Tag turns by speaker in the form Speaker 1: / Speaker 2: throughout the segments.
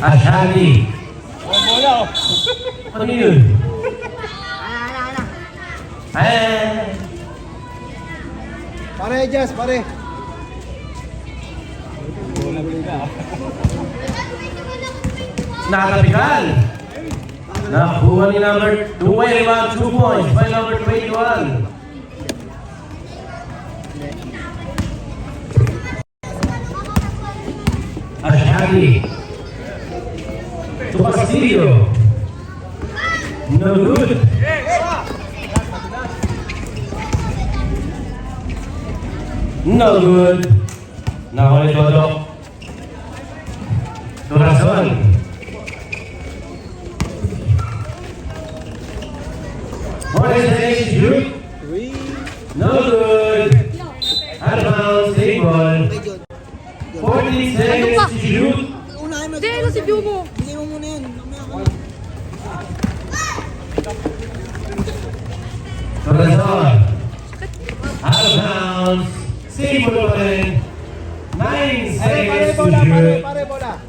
Speaker 1: Ashali. Ano yun? Ay.
Speaker 2: Pare, Jess, pare.
Speaker 1: Nakatapikan. Nakuha ni number 21, 2 points by number 21. Ashali. To Castillo. No good. No good. Now let's go to Razon. What is the next shoot? No good. Out of bounds, take ball. 14 seconds to shoot.
Speaker 3: Hindi, ano si View mo?
Speaker 2: Hindi mo muna yun.
Speaker 1: Razon. Out of bounds. Same ball pa rin. 9 seconds to shoot.
Speaker 2: Pare, bola.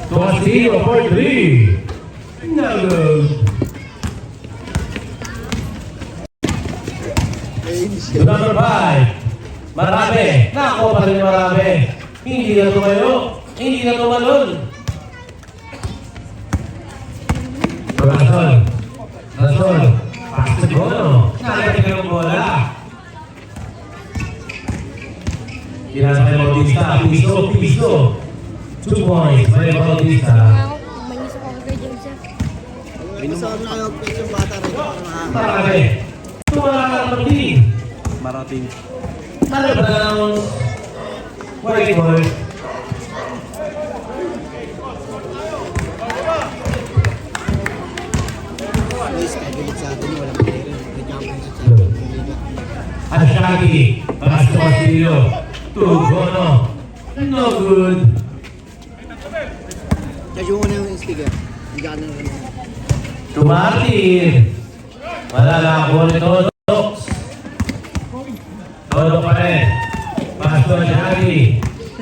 Speaker 1: To Castillo for 3. No good. To number 5. Marami. Nako pa rin marami. Hindi na tumayo. Hindi na tumalon. Razon. Razon. Pass to Gono. Nakatikin ang bola. Pinasa kay Bautista. Piso. 2 points by Bautista.
Speaker 3: May isa ko kay James siya.
Speaker 2: Saan na yung pitch yung bata rin?
Speaker 1: Marami. Tumarating.
Speaker 2: Marating.
Speaker 1: Out of bounds. White ball.
Speaker 2: Please, kagilit sa atin. Walang player. Nag-champion sa champion.
Speaker 1: Ashaki. Pass to Castillo. To Gono. No good.
Speaker 2: Kasi yung una yung speaker. Hindi ka na naman.
Speaker 1: To Martin. Wala na ako ni Todo. Todo pa rin. Pass to Ashaki.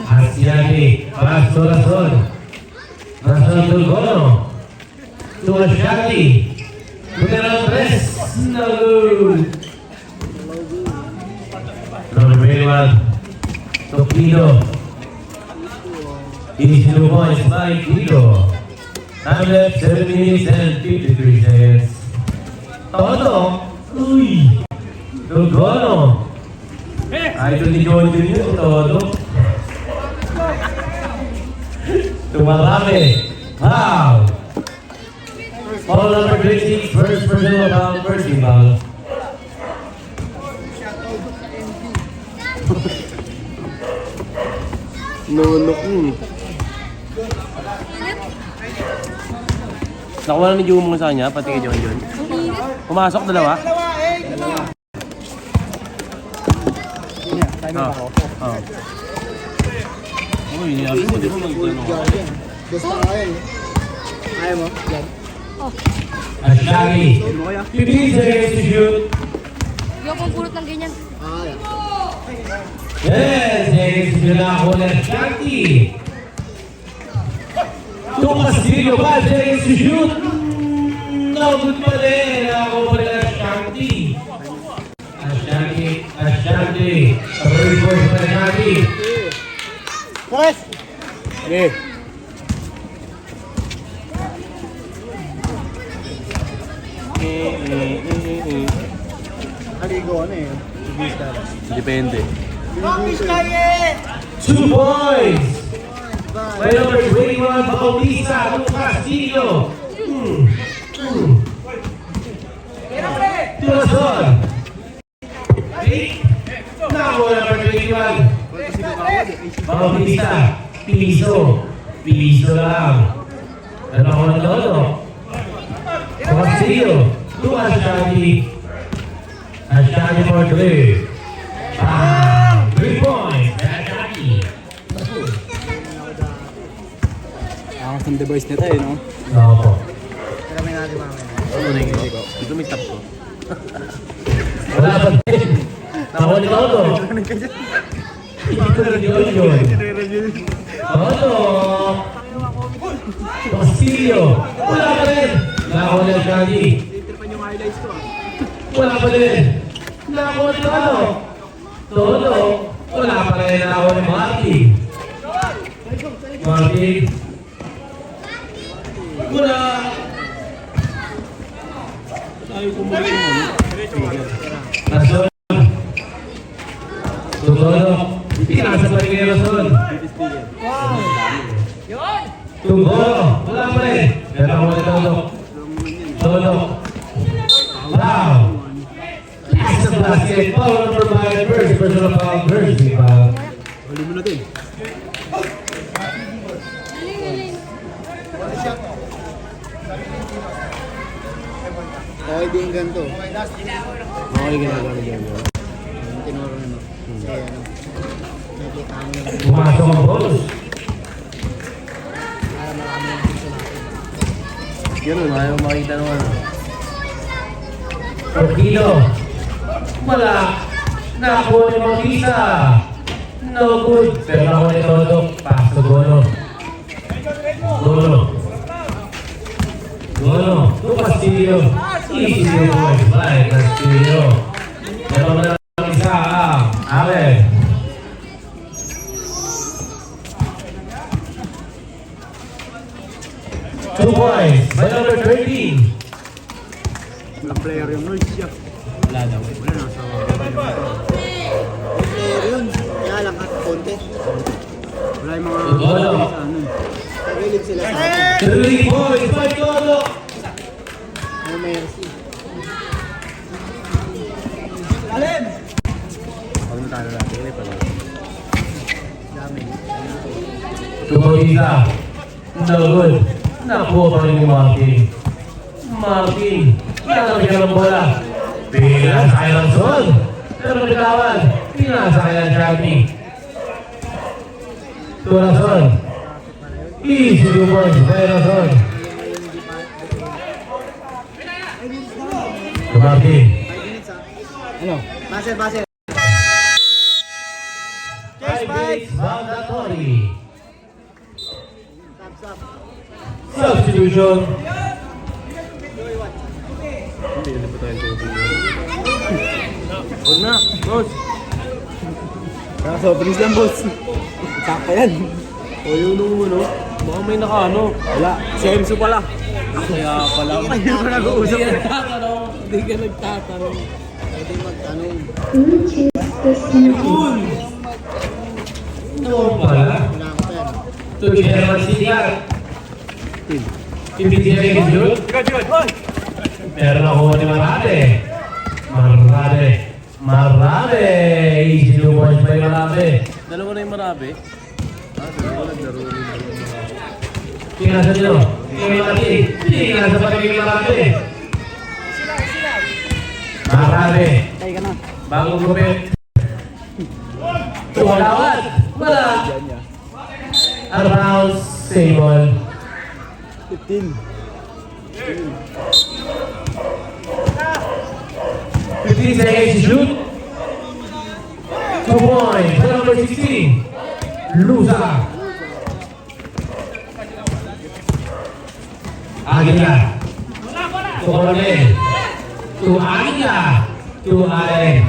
Speaker 1: Ashaki. Pass to Razon. Razon to Gono. To Ashaki. Numero 3. No good. Number 21. To Kido. Is 2 points by Kido. Time left 7 minutes and 53 seconds. Todo. Uy. To Gono. Idol ni John din yun. Todo. To Marami. Wow. Ball number 26, first personal foul, first inbound.
Speaker 2: No.
Speaker 1: Nakuha na ni Jumong sa kanya, pati kay John. Pumasok dalawa?
Speaker 2: Timer ako.
Speaker 1: Oo. Uy, niyabi mo, di mo mag-ano.
Speaker 2: Gusto ka yan. Ayaw mo? Yan.
Speaker 1: Ashaki. 15 seconds to shoot.
Speaker 3: Hindi ako pulot ng ganyan.
Speaker 2: Yan.
Speaker 1: Yes, seconds to shoot na ako na Ashaki. To Castillo, 5 seconds to shoot. No good pa rin. Ako pa rin Ashaki. Ashaki. Patuloy po sa Ashaki.
Speaker 2: Press! Okay. Aligo ano eh.
Speaker 1: Depende. 2 points! By number 21, Bautista to Castillo. To Razon. Nako, number 21. Bautista. Piso lang. Ano ako ng todo? To Castillo. To Ashaki. Ashaki for 3. 3 points. Ashaki.
Speaker 2: Ang from the boys nito eh, no?
Speaker 1: Oo po.
Speaker 2: Pero may natin mamaya.
Speaker 1: Ano na yung dito may stop ko. Wala pa din. Nakuha ni Toto. Hindi ko rin yun. Toto. Castillo. Wala pa rin. Nakuha ni Shadi. Wala pa din. Nakuha ni Toto. Toto. Wala pa rin. Nakuha ni Marty. Marty. Wala. Rason. Tugolo. Pinasa pa rin kay Rason. Tugolo. Wala pa rin. Pero ako na Todo. Todo. Wow. Last of basket. Foul number 5. First personal foul. First foul.
Speaker 2: Huli mo natin. Okay din ganito. Okay ginagawa niya. Tinuro naman. Kasi ano, nakikita mo yung
Speaker 1: Pumasok ang balls.
Speaker 2: para marami yung gusto natin.
Speaker 1: Ganun, ayaw makita naman. Torpedo. Wala. Nakuha ni Mangisa. No good. Pero nakuha ni Todo. Pass to Gono. Gono. Gono. To Castillo. Easy to boy. Bye, Castillo. Pero na lang isa. Allen. Two points by number 13.
Speaker 2: Walang player yung noise siya. Wala daw. Wala na sa player yun. Kaya lang at konti. Wala yung mga
Speaker 1: Wala.
Speaker 2: sa ano. Pagilid sila sa atin.
Speaker 1: 3 points by Todo.
Speaker 2: No mercy. Alin! Huwag mo tayo natin. Hindi pala. Dami.
Speaker 1: Tumawisa. No good. Nakuha pa rin ni Martin. Martin. Nalagyan ng bola. Pinasakay ng Son. Pero bitawan. Pinasakay ng Shaggy. Tura Son. Easy 2 points. Pero Son. To Martin.
Speaker 2: 5 minutes ha. Ano? Baser, baser.
Speaker 1: 5 minutes. Mandatory.
Speaker 2: Stop, stop.
Speaker 1: Substitution. Huwag na, boss.
Speaker 2: So, bilis lang boss. Sakto yan.
Speaker 1: O yun nung ano, baka may nakaano.
Speaker 2: Wala. Si Enzo pala.
Speaker 1: Kaya pala.
Speaker 2: Hindi mo nag-uusap.
Speaker 1: Hindi ka nagtatanong. Hindi ka nagtatanong.
Speaker 2: Pwede magtanong.
Speaker 1: Ano pala?
Speaker 2: Wala ko yan.
Speaker 1: To German City ka. Ibigay yung shoot. Meron ako ni Marade. Marade. Marade. Easy 2 points by Marade.
Speaker 4: Dalawa na yung Marabe. Dalawa naglaro rin.
Speaker 1: Kinasa nyo. Kinasa. Kinasa pa rin Marade. Marade.
Speaker 2: Tay ka na.
Speaker 1: Bagong gupit. Tumalawat. Wala. Around same ball.
Speaker 2: 15.
Speaker 1: 15 seconds to shoot. 2 points. Number 16. Lusa. Aguila. To Coronel. To Aguila. To Allen.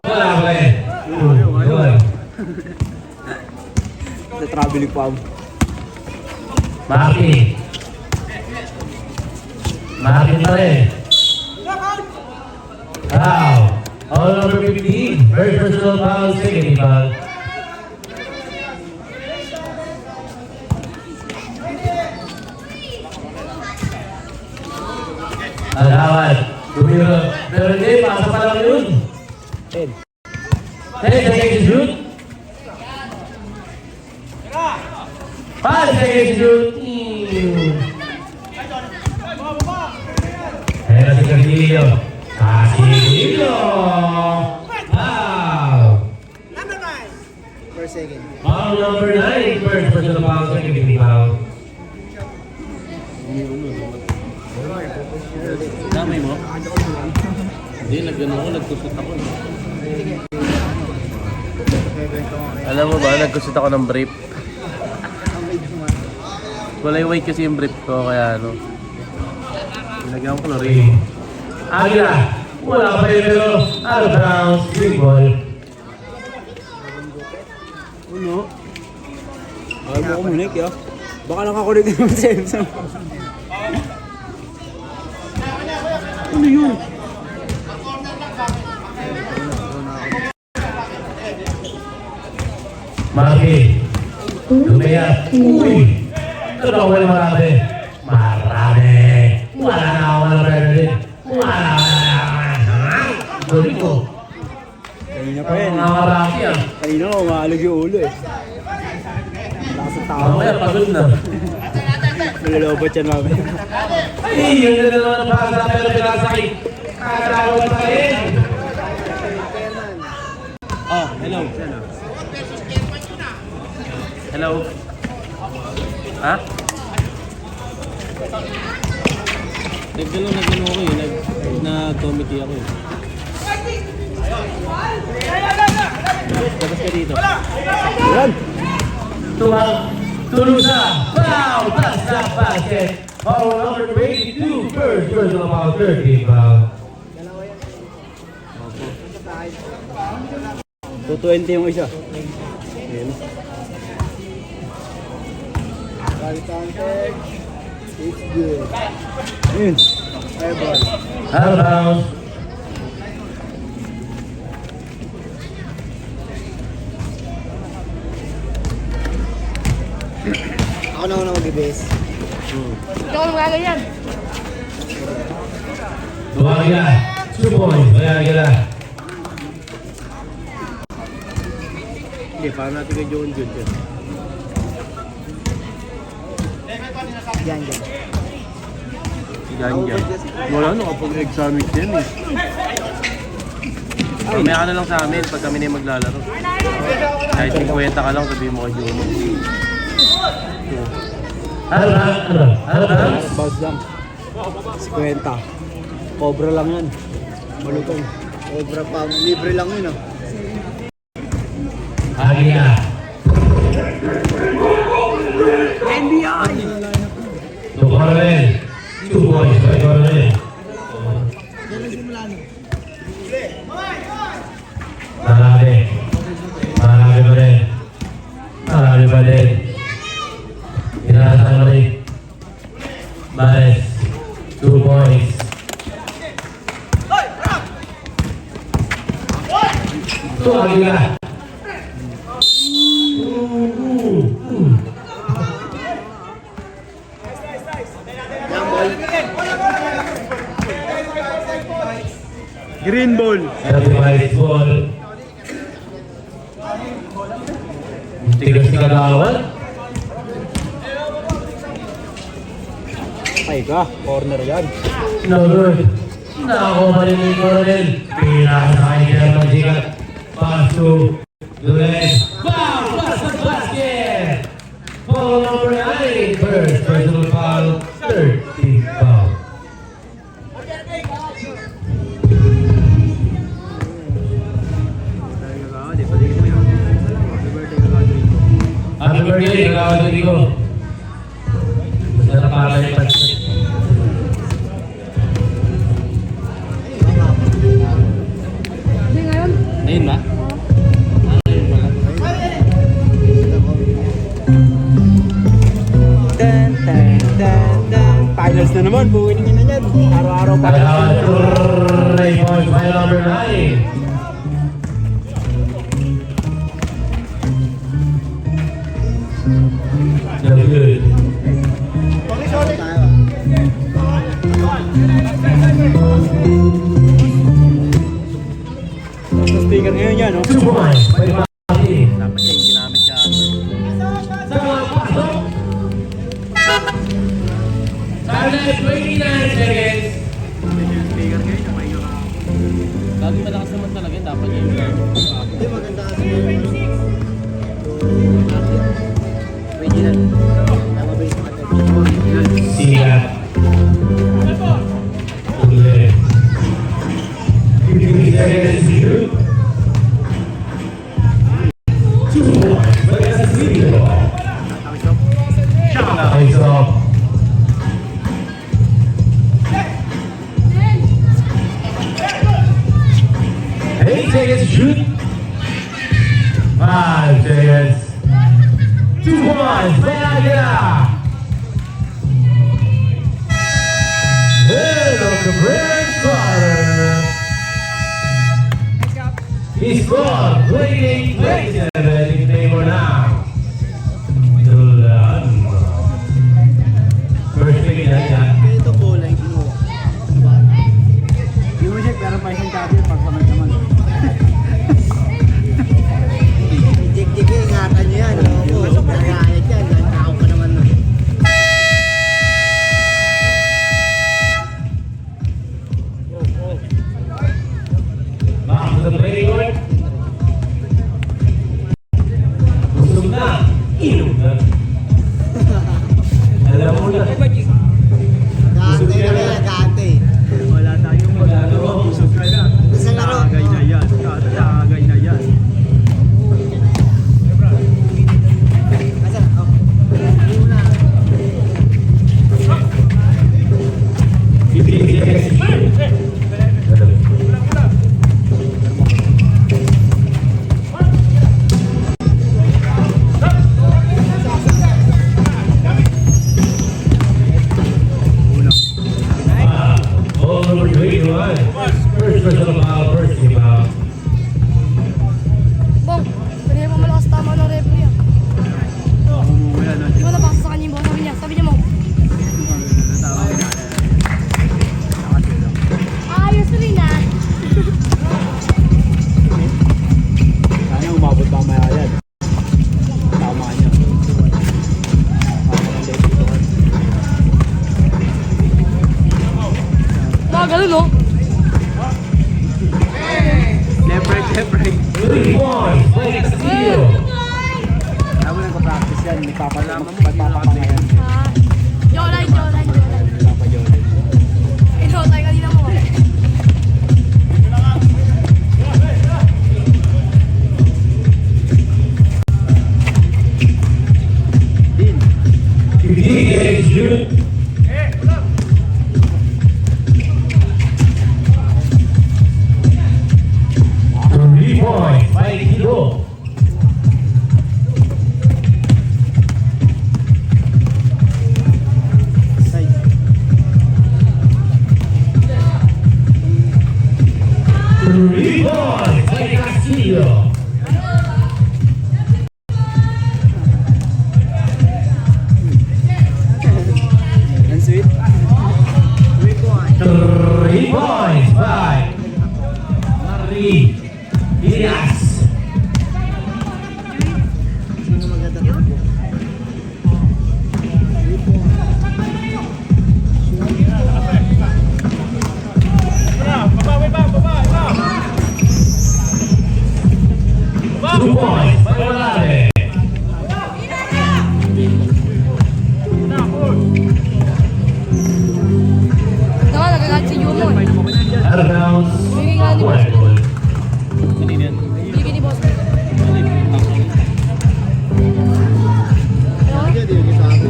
Speaker 1: Wala pa rin. Good.
Speaker 2: Sa traveling pub.
Speaker 1: Martin. Martin pa rin. Wow. All number 15. First personal foul, second foul. Alawad. Tumiro. Pero hindi, pasa pa lang yun.
Speaker 2: 10.
Speaker 1: 10 seconds to shoot. 5 seconds to shoot. Ayan na si Castillo. Castillo! Wow!
Speaker 2: Per second.
Speaker 1: Foul number 9. First personal foul, second foul.
Speaker 4: Damay mo? Hindi, nagkusot ako. Alam mo ba, nagkusot ako ng brief. Kulay white kasi yung brief ko, kaya ano. Nilagyan ko chlorine.
Speaker 1: Agila. Wala pa rin pero out of bounds. Big ball.
Speaker 2: Uno. Ayaw mo kumunik, ya. Baka nakakulik naman si Emson. Ano yun?
Speaker 1: Maki. Lumayas. Uy. Ito wala marami. Marami. Wala na ako na rin. Wala na. Galing ko.
Speaker 2: Kanina pa yan.
Speaker 1: Mga marami yan.
Speaker 2: Kanina ko, umaalog yung ulo eh. Lakas ang tao.
Speaker 1: Mamaya pagod na.
Speaker 2: Malalobot yan mamaya.
Speaker 1: Ay, yun na naman ang pasa pero pinasakit. Kakawag pa rin.
Speaker 4: Oh, hello. Hello. Ha? Nagano ako eh. Nag-committee ako eh. Tapos ka dito.
Speaker 2: Yan!
Speaker 1: Tulusa. Foul. That's that basket. Foul number 22. First personal foul. 13 foul.
Speaker 2: 220 yung isa. Ayan. It's good. Yun. Airball.
Speaker 1: Out of bounds.
Speaker 2: Ako na mag-base.
Speaker 3: Ikaw ang gaganyan.
Speaker 1: Agila. 2 points. Agila.
Speaker 4: Okay, paano natin kay John Jun?
Speaker 2: Yan.
Speaker 4: Ganyan. Wala no, kapag examit yan eh. Mamaya ka na lang sa amin pag kami na yung maglalaro. Kahit 50 ka lang, sabihin mo kay Juno.
Speaker 1: Out of bounds.
Speaker 2: Bounce lang. 50. Cobra lang yan. Malutong. Cobra pa. Libre lang yun ah.
Speaker 1: Agila.
Speaker 2: NBI!
Speaker 1: To Coronel. 2 points by Coronel. Marami. Marami pa rin. Marami pa rin. Pinasang rin. Bares. 2 points. To Agila.
Speaker 2: Green ball.
Speaker 1: Everybody's ball. Tigas ni Kagawad.
Speaker 2: Ay ka, corner yan.
Speaker 1: No good. Nako mali ni Coronel. Pinasa kay German Sigat. Pass to Duren. Foul! Plus the basket! Foul number 9. First personal foul. 13th foul. Happy birthday, Kagawad Rodrigo. Sarap para yung pansin.
Speaker 3: Hindi ngayon.
Speaker 4: Ngayon ba?
Speaker 2: Finals na naman, buwin nyo na yan. Araw-araw pa.
Speaker 1: Kagawad Ray points by number 9. No good.
Speaker 2: Sa speaker ngayon yan, no?
Speaker 1: 2 points by Maki.
Speaker 4: Dapat yan, ginamit siya.
Speaker 1: Sa mga pasok. Silent 29 seconds.
Speaker 4: Lagi malakas naman talaga yun, dapat yun.
Speaker 2: Hindi, maganda kasi pwede na. Nakabase natin.
Speaker 1: Sigat. points by Aguila. Head of the British Quarter. He scored 28-27 in favor now. Dulan. First pick na yan.
Speaker 2: Ito po lang kinuha. Hindi mo check, pero pa isang copy pag comment naman.
Speaker 5: Jig-jig, ingatan nyo yan. Nagayat yan. Tao pa naman nun.
Speaker 1: Back to the playboard. Busog na. Inom na. Alam mo na.
Speaker 5: Gante na kaya, gante.
Speaker 2: Wala tayong magagawa. Busog ka na.
Speaker 5: Basta laro.
Speaker 2: Tagay na yan. Tagay na yan.
Speaker 5: Asan? Oh. Hindi mo na.
Speaker 1: 15 seconds. Ball number 21. First personal foul, first team foul.
Speaker 3: Bong, pwede mo malakas tama ng referee ah.
Speaker 2: Wala na.
Speaker 3: Di ba napasa sa kanya yung ball? Sabi niya mo. Ayos rin ah.
Speaker 2: Sana umabot pa maya yan. Tama niya.
Speaker 3: Mga ganun no?
Speaker 2: Left break.
Speaker 1: 3 points by Castillo.
Speaker 2: Ako nagpa-practice yan. Magpapakama yan.
Speaker 3: Ah, Jolay.
Speaker 2: Papajolen.
Speaker 3: Ito, tayo kanina mo.
Speaker 2: Din.
Speaker 1: 15 seconds, shoot. Three points by Kilo.
Speaker 2: Side.
Speaker 1: Three points by Castillo.
Speaker 2: And sweet.
Speaker 1: 3 points by Marie Diaz.
Speaker 5: Sino maganda takbo?
Speaker 1: Two points by Malave.
Speaker 3: Naman, nagagalit si Yumo eh.
Speaker 1: Out of bounds.
Speaker 3: Bigay nga ni Boss.
Speaker 1: Westwood.
Speaker 3: Bigay ni Boss.
Speaker 5: Kaya di yung sabi.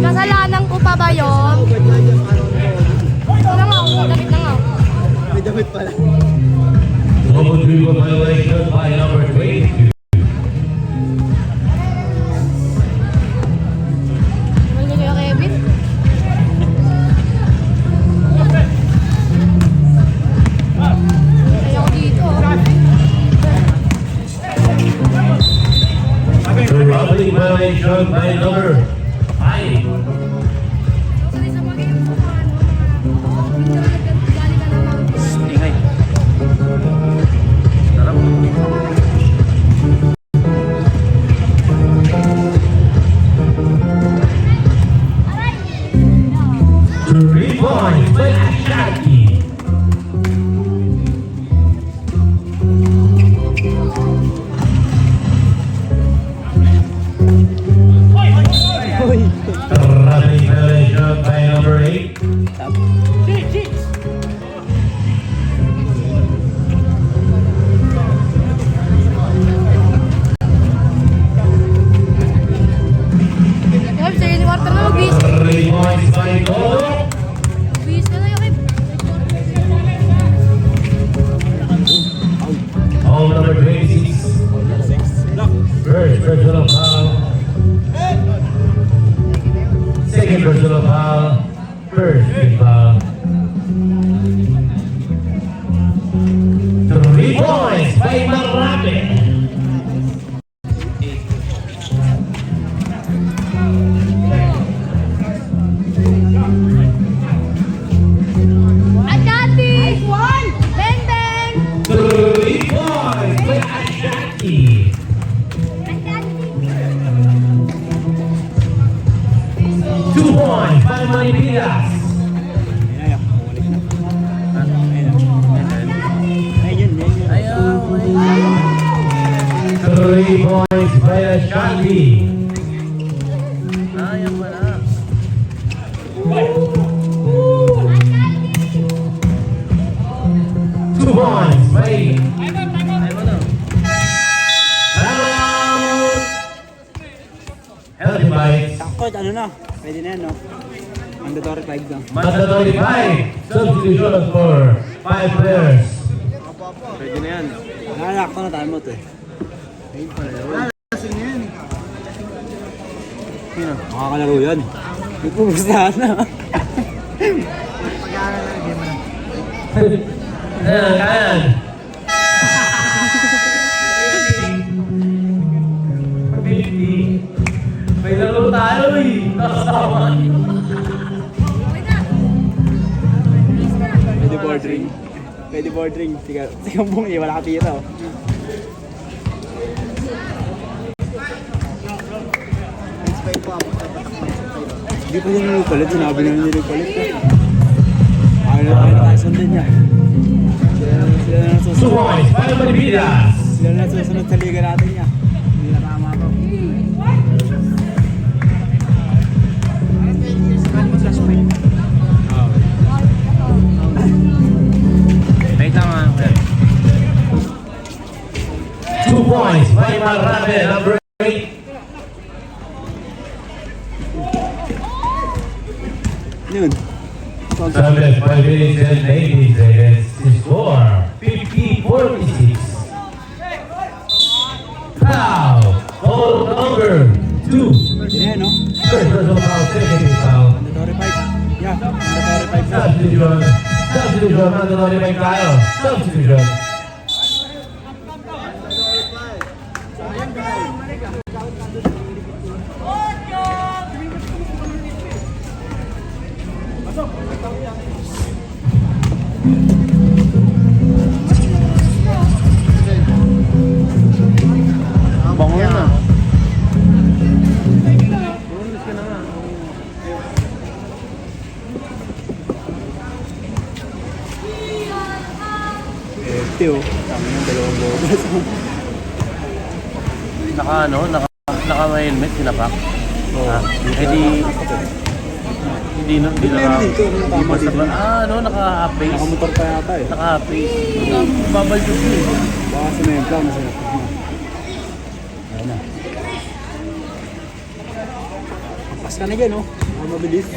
Speaker 3: Kasalanan ko pa ba yun?
Speaker 5: Ba't nga dyan parang
Speaker 3: Ito na nga, damit na nga.
Speaker 5: may damit pala.
Speaker 1: Double dribble violation by number 22.
Speaker 3: Ano niyo kaya Kevin? Ayaw ko dito.
Speaker 1: Robbery violation by number 5.
Speaker 3: Sorry sa mga game ko, mga galing na naman.
Speaker 4: Ingay. Sarap.
Speaker 1: Three points by Ashaki. Robbery violation by number 8.
Speaker 3: Kevin, sa'yo ni Walter na mag-bis.
Speaker 1: 3 points by Cole.
Speaker 3: Bis ka na yun,
Speaker 1: All number 26. First personal foul Second foul. 3 points by Marami.
Speaker 3: Agati! Beng beng!
Speaker 1: 3 points by Ashaki.
Speaker 3: Agati!
Speaker 1: 2 points by Manipilas.
Speaker 2: Ayun, bumalik na. Ayun, ayun.
Speaker 1: 3 points by Ashaki.
Speaker 4: Ayan pa na.
Speaker 1: 2 points by
Speaker 4: Ay mo na.
Speaker 1: Round. Healthy bites.
Speaker 2: Takot, ano na? Pwede na yan, no? Mandatory 5 na.
Speaker 1: Mandatory 5. Substitution for 5 players.
Speaker 4: Pwede na yan.
Speaker 2: Nalak ko na time out eh.
Speaker 4: Sino?
Speaker 2: Makakalaro yan. May pupustahan na.
Speaker 5: Pag-aaral lang game na.
Speaker 1: Ayan, kayan. 50. May laro tayo eh. Kasama.
Speaker 3: Okay na! Please na!
Speaker 2: Pwede board ring. Pwede board ring. Sige, bung eh. Wala ka tira oh.
Speaker 5: Inspire po ako sa patakbo sa tayo.
Speaker 2: Hindi pa nila nagpalit. Sinabi na nila nagpalit ka. Ayaw na tayo sundin niya. Sila na
Speaker 1: 2
Speaker 2: nasusunod.
Speaker 1: points by Manipilas.
Speaker 2: Sila na nasusunod sa liga natin niya. Hindi na tama to.
Speaker 4: Wait lang ah.
Speaker 1: 2 points by Marami, number 8.
Speaker 2: Yun.
Speaker 1: 5 minutes and 80 seconds to score. 50-46. Foul. Foul number 2.
Speaker 2: Pwede na yan, no?
Speaker 1: First personal foul, second foul.
Speaker 2: Mandatory 5. Yeah, mandatory 5 na.
Speaker 1: Substitution. Substitution. Mandatory 5 tayo. Substitution.
Speaker 4: Bango na.
Speaker 2: Hefty oh. Tama ng dalawang bolas.
Speaker 4: Naka-helmet, sinapak.
Speaker 2: Oo.
Speaker 4: Hindi na
Speaker 2: Meron dito, ano yung tama dito?
Speaker 4: naka-half face.
Speaker 2: Nakamotor pa yata eh.
Speaker 4: Naka-half face. Babaljuk yun.
Speaker 2: Baka si Mempla, masarap na. Ayan na. Pas ka na dyan oh. Mabilis.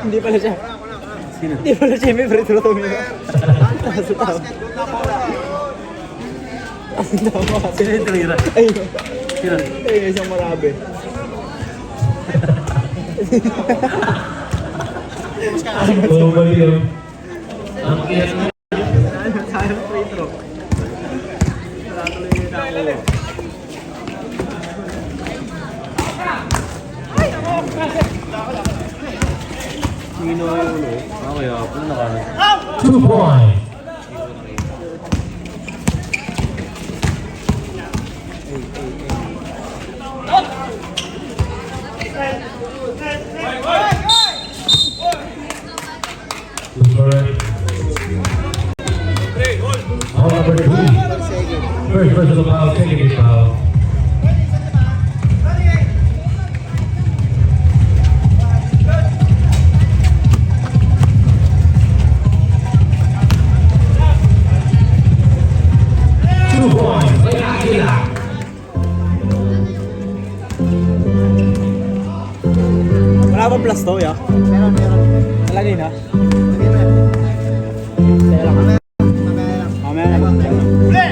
Speaker 2: Hindi pala siya.
Speaker 4: Sino?
Speaker 2: Hindi pala siya. May free throw tumira. Nasa tao. Ang tama kasi.
Speaker 4: Sino yung tumira?
Speaker 2: Ayun.
Speaker 4: Sino?
Speaker 2: Ayun, isang marabi.
Speaker 1: Oh, mali yun. Ang kiyas na.
Speaker 2: Sayang free throw. Wala tuloy yung nakuha.
Speaker 4: Sino yung ulo? Kaya po naka...
Speaker 1: 2 points. Foul number 3. First personal foul, second foul.
Speaker 2: plus to, ya?
Speaker 5: Meron.
Speaker 2: Nalagay na?
Speaker 5: Sige na.
Speaker 2: Teka lang.
Speaker 5: Mamaya lang.
Speaker 2: Mamaya na.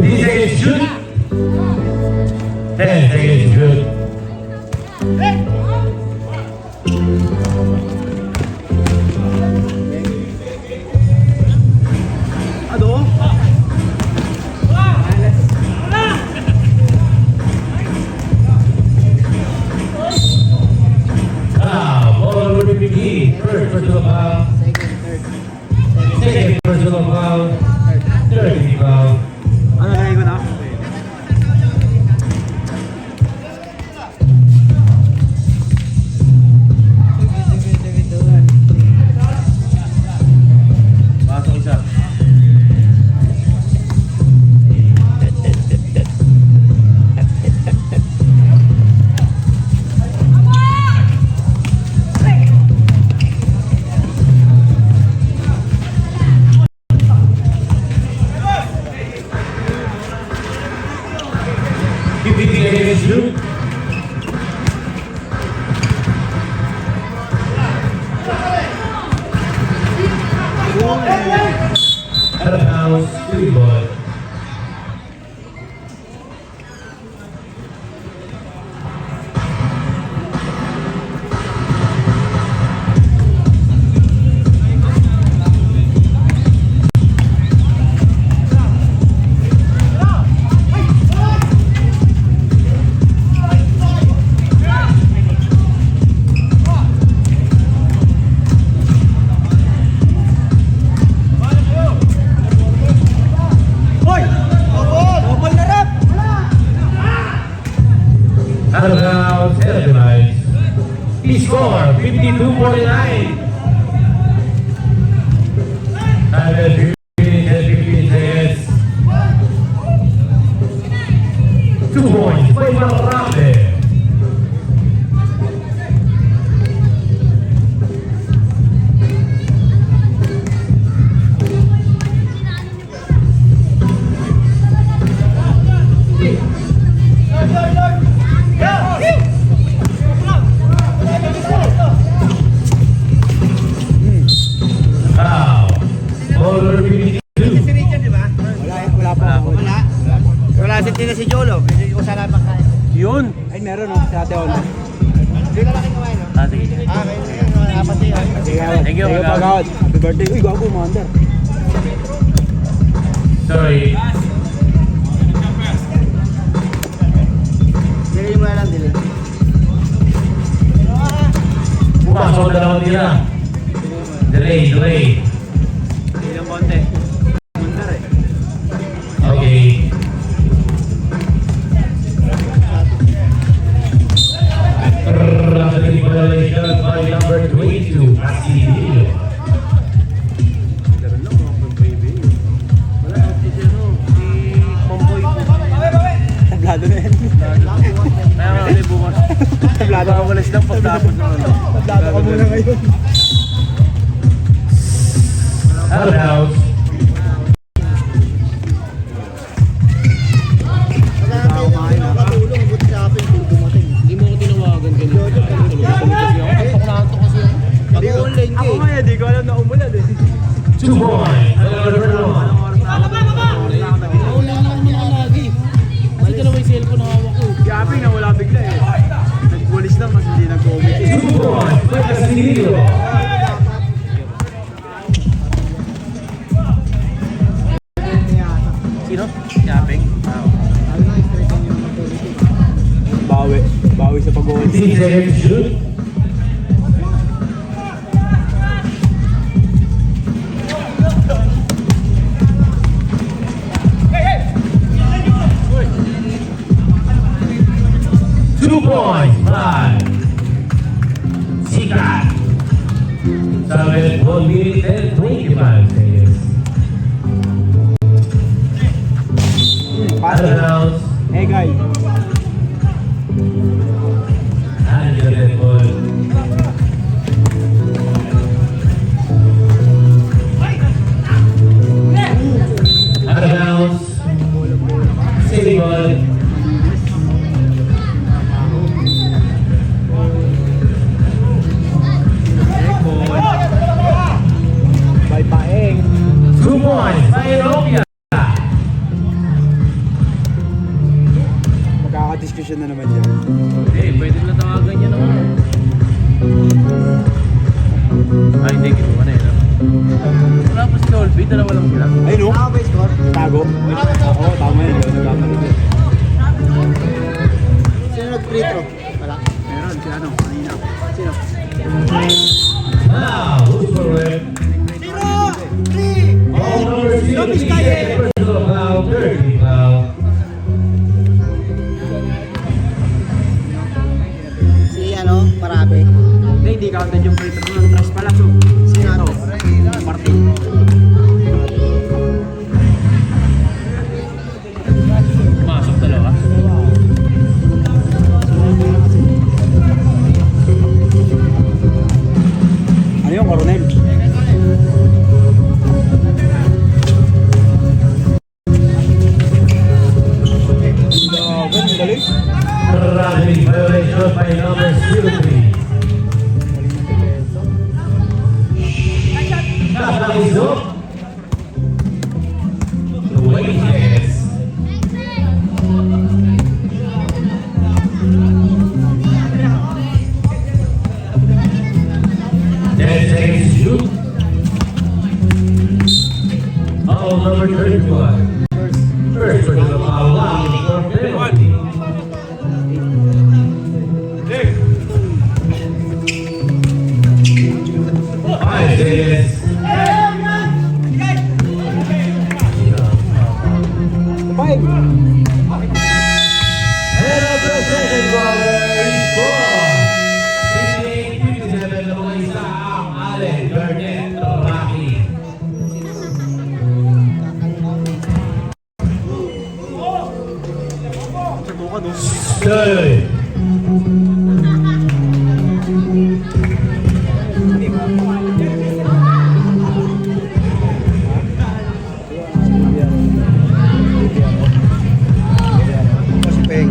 Speaker 1: 15 seconds shoot. 10 seconds shoot.
Speaker 2: Ano?
Speaker 1: Ball number 15. First personal foul. Second personal foul. Third foul.
Speaker 2: Ano nalagay ko na?
Speaker 4: Pasok isa.
Speaker 1: Shoot. Out of bounds, 3 ball. Out of bounds, televised. He scored 52-49. Time at 3 minutes and 15 seconds. 2 points, play well around there. Foul. Ball number 52.
Speaker 5: Si Richard, di ba?
Speaker 2: Wala pa.
Speaker 5: Wala si Jolo. Hindi ko sana makain.
Speaker 4: Yun!
Speaker 2: Ay, meron no, sa ate Ono.
Speaker 5: Hindi na lang kumain, no?
Speaker 4: Ah, sige.
Speaker 5: Apat din.
Speaker 4: Thank you, Kagawad.
Speaker 2: Kagawad. Happy birthday. Uy, gago, Commander.
Speaker 1: Sorry.
Speaker 5: Dili mo na lang, dili.
Speaker 1: Pumasok na lang nila. Delay.
Speaker 2: Ilang konti. Commander eh.
Speaker 1: Okay. Rapid violation by number 22, Asilio.
Speaker 4: Meron lang mga baby. Wala, si Mamboy po.
Speaker 2: Tablado na yan.
Speaker 4: Kaya nga ulit bukas.
Speaker 2: Tablado
Speaker 4: Baka walis lang pagtapos ng ano.
Speaker 2: Tablado ka muna ngayon.
Speaker 1: Out of house.
Speaker 4: Hindi mo ako tinawagan ganito.
Speaker 5: Hindi online ka
Speaker 2: Ako
Speaker 5: eh.
Speaker 2: nga eh, di ko alam na umulan eh.
Speaker 1: 2 points. Another one.
Speaker 4: Kasi dalawa yung cellphone na hawak ko.
Speaker 2: Yapi na wala bigla eh. Nagwalis lang kasi hindi nag-comment eh.
Speaker 1: 2 points. By Asilio.
Speaker 4: Sino? Yapeng?
Speaker 2: Bawi sa pag-uwan.
Speaker 1: 15 seconds shoot. Two points, 5. Sikat. 1 minute and 25 seconds. Out of bounds.
Speaker 2: Hey guys.
Speaker 1: And the red ball. Out of bounds. City ball.
Speaker 2: Makadiskusyon na naman yan.
Speaker 4: Pwede na tawagan niya naman. Ay, hindi, kinuha na yun. Wala pa si Dolby, dalawa lang sila.
Speaker 2: Ay, no?
Speaker 5: Tama ba yung score?
Speaker 2: Tago? Oo, tama yun. Nagkamali ko.
Speaker 5: Sino nag-free throw? Wala.
Speaker 2: Meron, si ano? Kanina. Sino?
Speaker 1: Now, who's for it? All number 60, personal foul, 30 foul.
Speaker 5: Si ano, Parabe.
Speaker 2: Hindi counted yung free throw ng Trash pala. So,
Speaker 5: Sino ito?
Speaker 2: Martin.
Speaker 4: Masok dalawa.
Speaker 2: Ano yung Coronel?
Speaker 1: Traffic violation by number 03. Tatalizo. Luis. 10 seconds to shoot. Foul number 31. First personal foul line for penalty. Five seconds.
Speaker 2: Five.
Speaker 1: And of the second quarter, he scored. 58-57 na isa ang Allen Garnett Rocky. Good.
Speaker 5: Si Peng.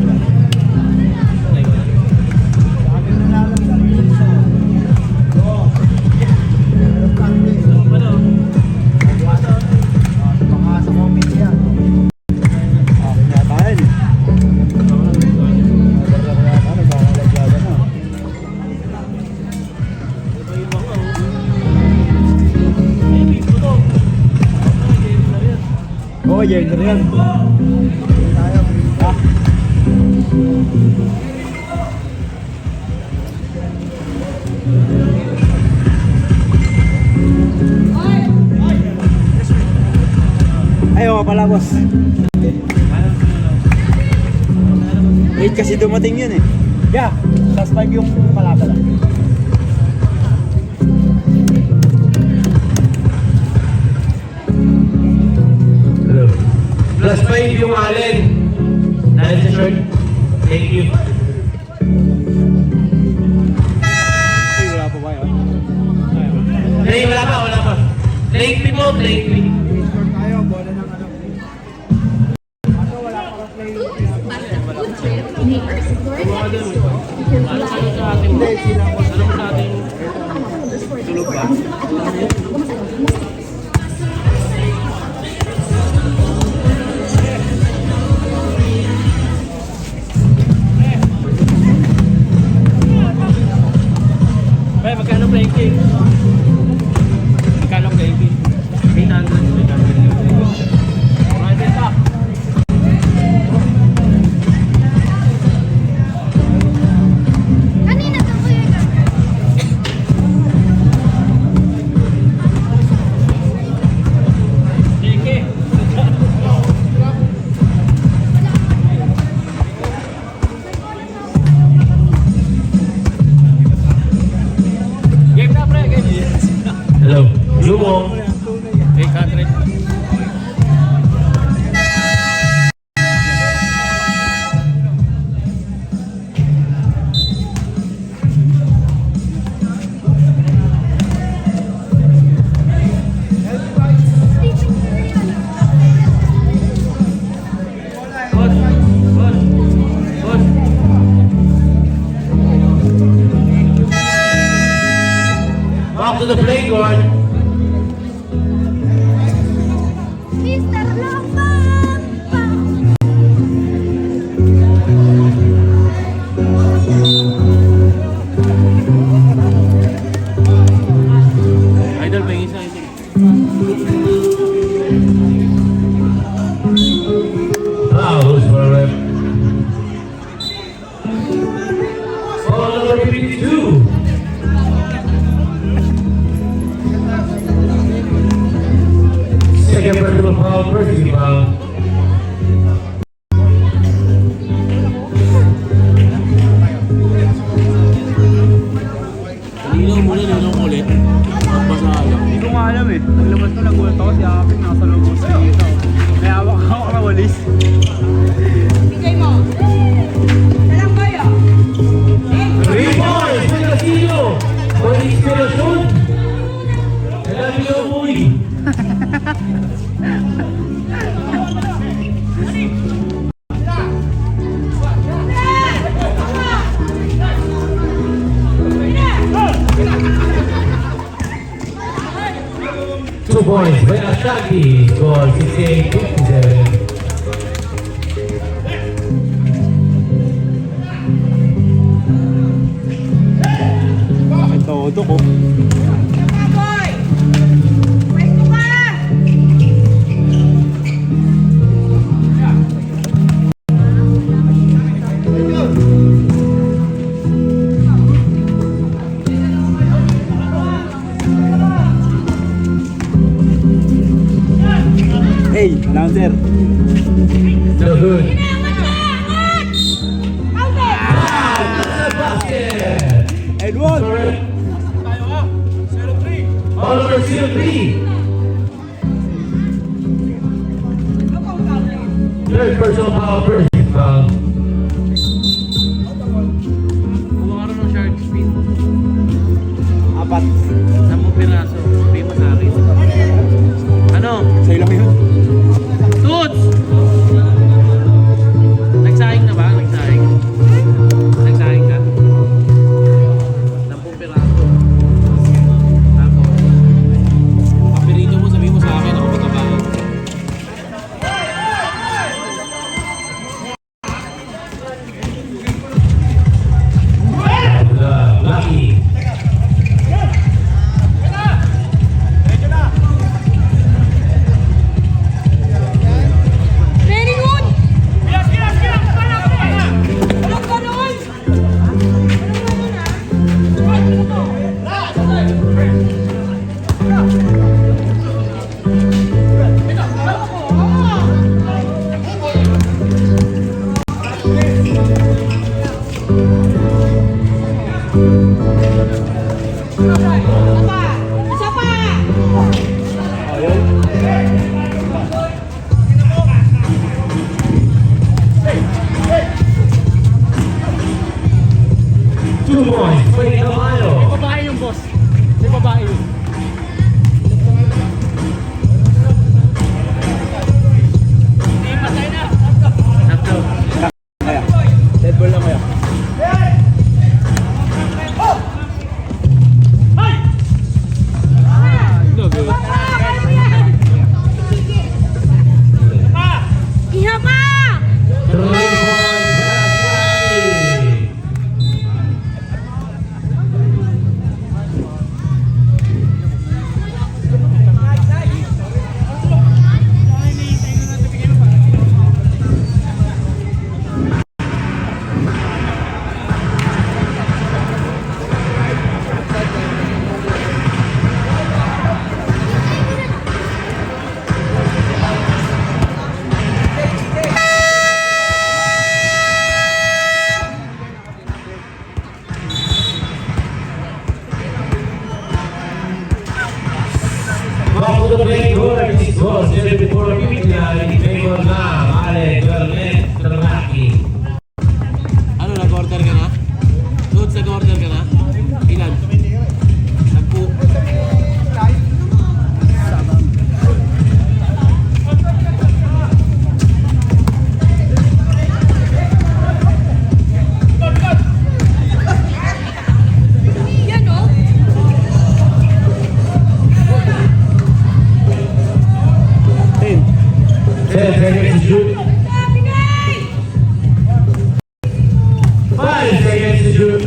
Speaker 5: Baka sa moment yan.
Speaker 2: Akin yata yan eh. Nagkakalaglaga na. Oo, Jerry yan. Ah. Ay, oo pala, boss. Late kasi dumating yun eh. Yeah, last 5 yung palapala.
Speaker 1: Hello. Plus 5 yung Allen. Dahil sa short. Thank you.
Speaker 2: Ay, wala pa ba yun?
Speaker 1: Play, wala pa. Play pick mo, play pick.
Speaker 2: Score tayo, bola ng ano.
Speaker 4: Tulog ba? Bay, magkano playing game? Magkano playing game? 800. Right pa.
Speaker 3: Kanina ka po yun.
Speaker 4: Sige. Game na pre, game.
Speaker 1: Hello. Lumo.
Speaker 4: 800.
Speaker 1: Back to the playground. foul number 52. Second personal foul, first foul.
Speaker 2: Linaw muna, linaw ulit. Magpasala.
Speaker 6: Hindi ko nga alam eh. Naglabas ko, nagulat ako si Akit, nasa loob ko sa dito. May hawak ako na walis.
Speaker 3: Bigay mo. Alam ko yun.
Speaker 1: 3 points for Casino for inspiration. Alam niyo, boy. Two points by Ashaki, score 68-57.
Speaker 2: Bakit todo ko?
Speaker 3: Boy! Pwesto ka!
Speaker 2: Hey, announcer.
Speaker 1: No good.
Speaker 2: Edward!
Speaker 1: All over 03. Third personal foul, first foul.
Speaker 4: Kung ano ng shark spin,
Speaker 2: 4.
Speaker 4: 10 piraso. Sabi mo sa akin. Ano?
Speaker 2: Sa'yo lang yun.
Speaker 4: Toots! Nagsaing na ba? Nagsaing? Nagsaing ka? 10 piraso. Tapos, papirito mo, sabi mo sa akin ako magkabahan.
Speaker 1: Lucky.
Speaker 3: Very good! Walang ganon! Isa pa!
Speaker 1: Two points for Camilo.
Speaker 6: Babae yung boss. May babae yun.
Speaker 4: Sakto.
Speaker 2: Kaya. Dead ball lang kaya.
Speaker 6: No good.
Speaker 3: Iha pa!
Speaker 1: 3 points for Ashaki. Back to the play, score, this goes 74-59 in favor ng Ale Jornet Ternaki.
Speaker 4: Ano, nag-order ka na? Toots, nag-order ka na? Ilan? 10.
Speaker 3: Yan o!
Speaker 2: 10.
Speaker 1: 10 seconds to shoot.
Speaker 3: Bigay!
Speaker 1: 5 seconds to shoot.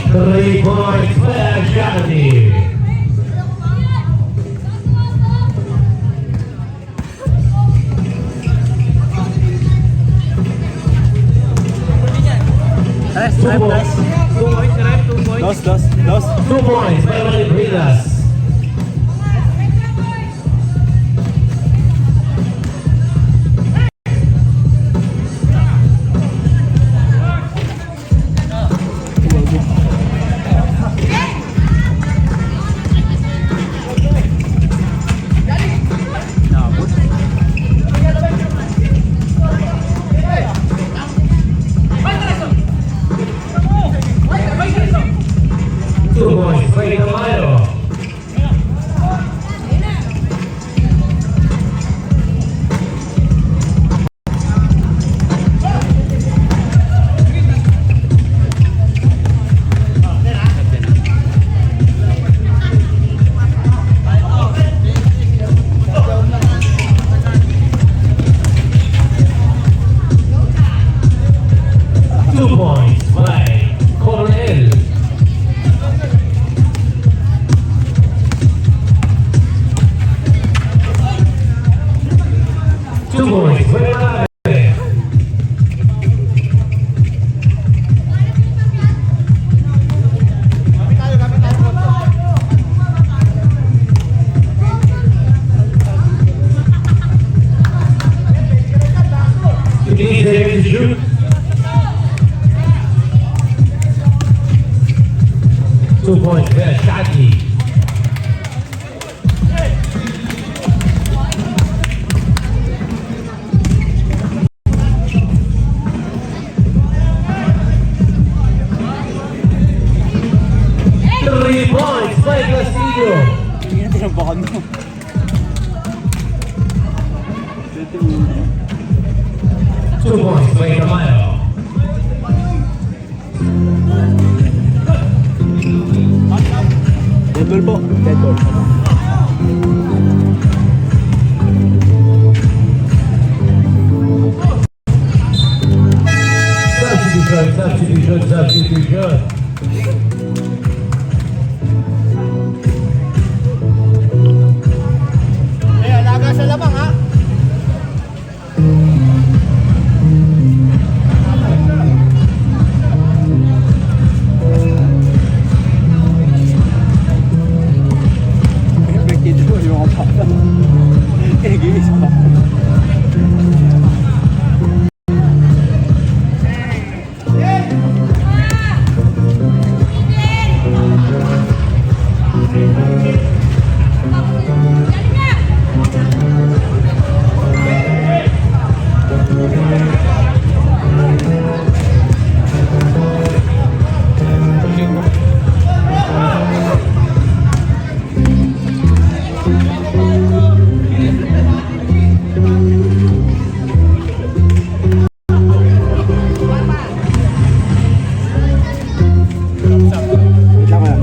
Speaker 1: 3 points for Ashaki. 2 points.
Speaker 4: 2 points, ref, 2 points.
Speaker 2: Dos.
Speaker 1: 2 points para Manibrilas. Two points, Freddy Camayo. Two points, by Coronel. Two points, Freddy Camayo. Seconds to shoot. 2 points, Shaki. Three points, by Castillo.
Speaker 2: Hindi na tinampakan mo.
Speaker 1: 2 points, by Camayo.
Speaker 2: Dead ball po. Dead ball.
Speaker 1: Substitution.
Speaker 5: Alaga sa lamang ha.
Speaker 2: Dito yung mga bata. Ginis pa.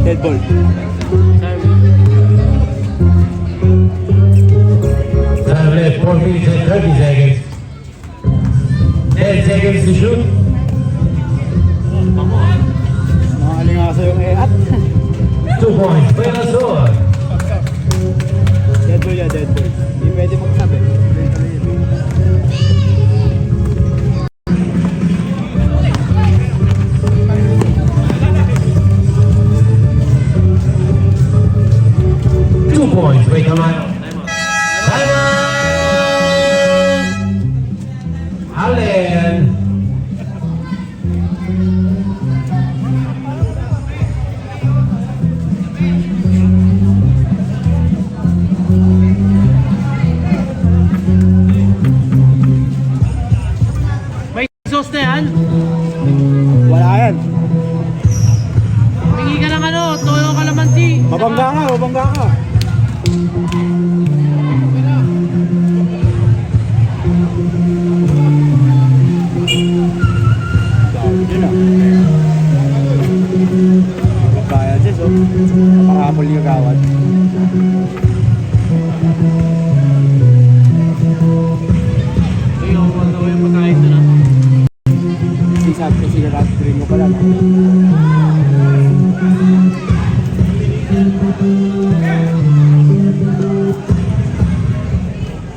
Speaker 2: Dead ball.
Speaker 1: Time left 4 minutes and 30 seconds. 10 seconds to shoot.
Speaker 2: Nakakalingasa yung e-at.
Speaker 1: 2 points, Benazor.
Speaker 2: Dead ball yan, dead ball. Hindi pwede magsabi.
Speaker 1: Points, wait, come on. Time out! Allen.
Speaker 4: May sauce na yan.
Speaker 2: Wala yan.
Speaker 4: Hingi ka ng ano, toyo kalamansi.
Speaker 2: Mabangga ka. Yun na. Kaya sis, oh. Parapol yung gawad.
Speaker 4: Yung pagkain doon ah.
Speaker 2: Sabi kasi nakatirin mo pala na.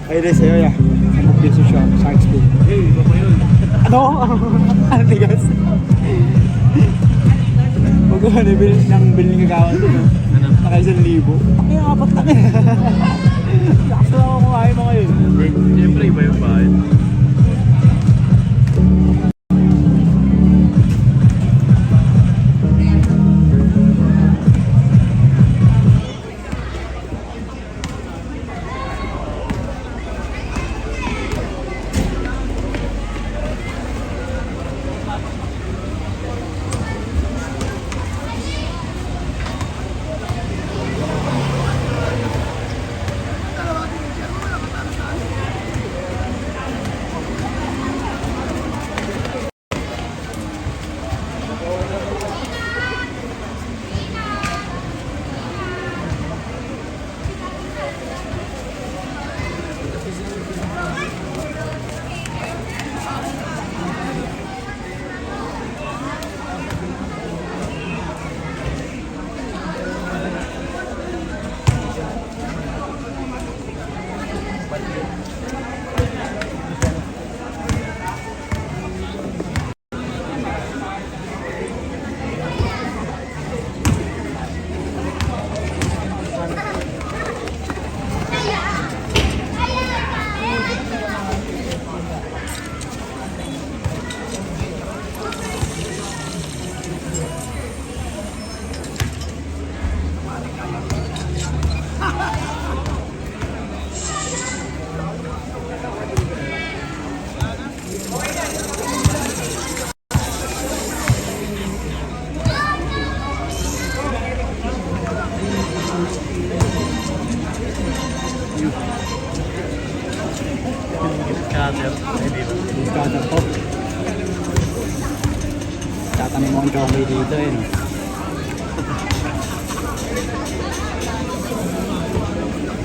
Speaker 2: Ay, rin sa'yo ya. Mag-piso siya sa expo.
Speaker 4: Eh, iba pa yun.
Speaker 2: Ano? Ano tigas? Magawa na ng bill ni Kagawan doon.
Speaker 4: Ano?
Speaker 2: Naka 1,000. Ay, apat lang eh. Lakas lang ako kumain mo ngayon.
Speaker 4: Siyempre, iba yung bahay. Scatter. Hindi ba?
Speaker 2: Scatter po. Tatanim mo ang chongay dito eh. No?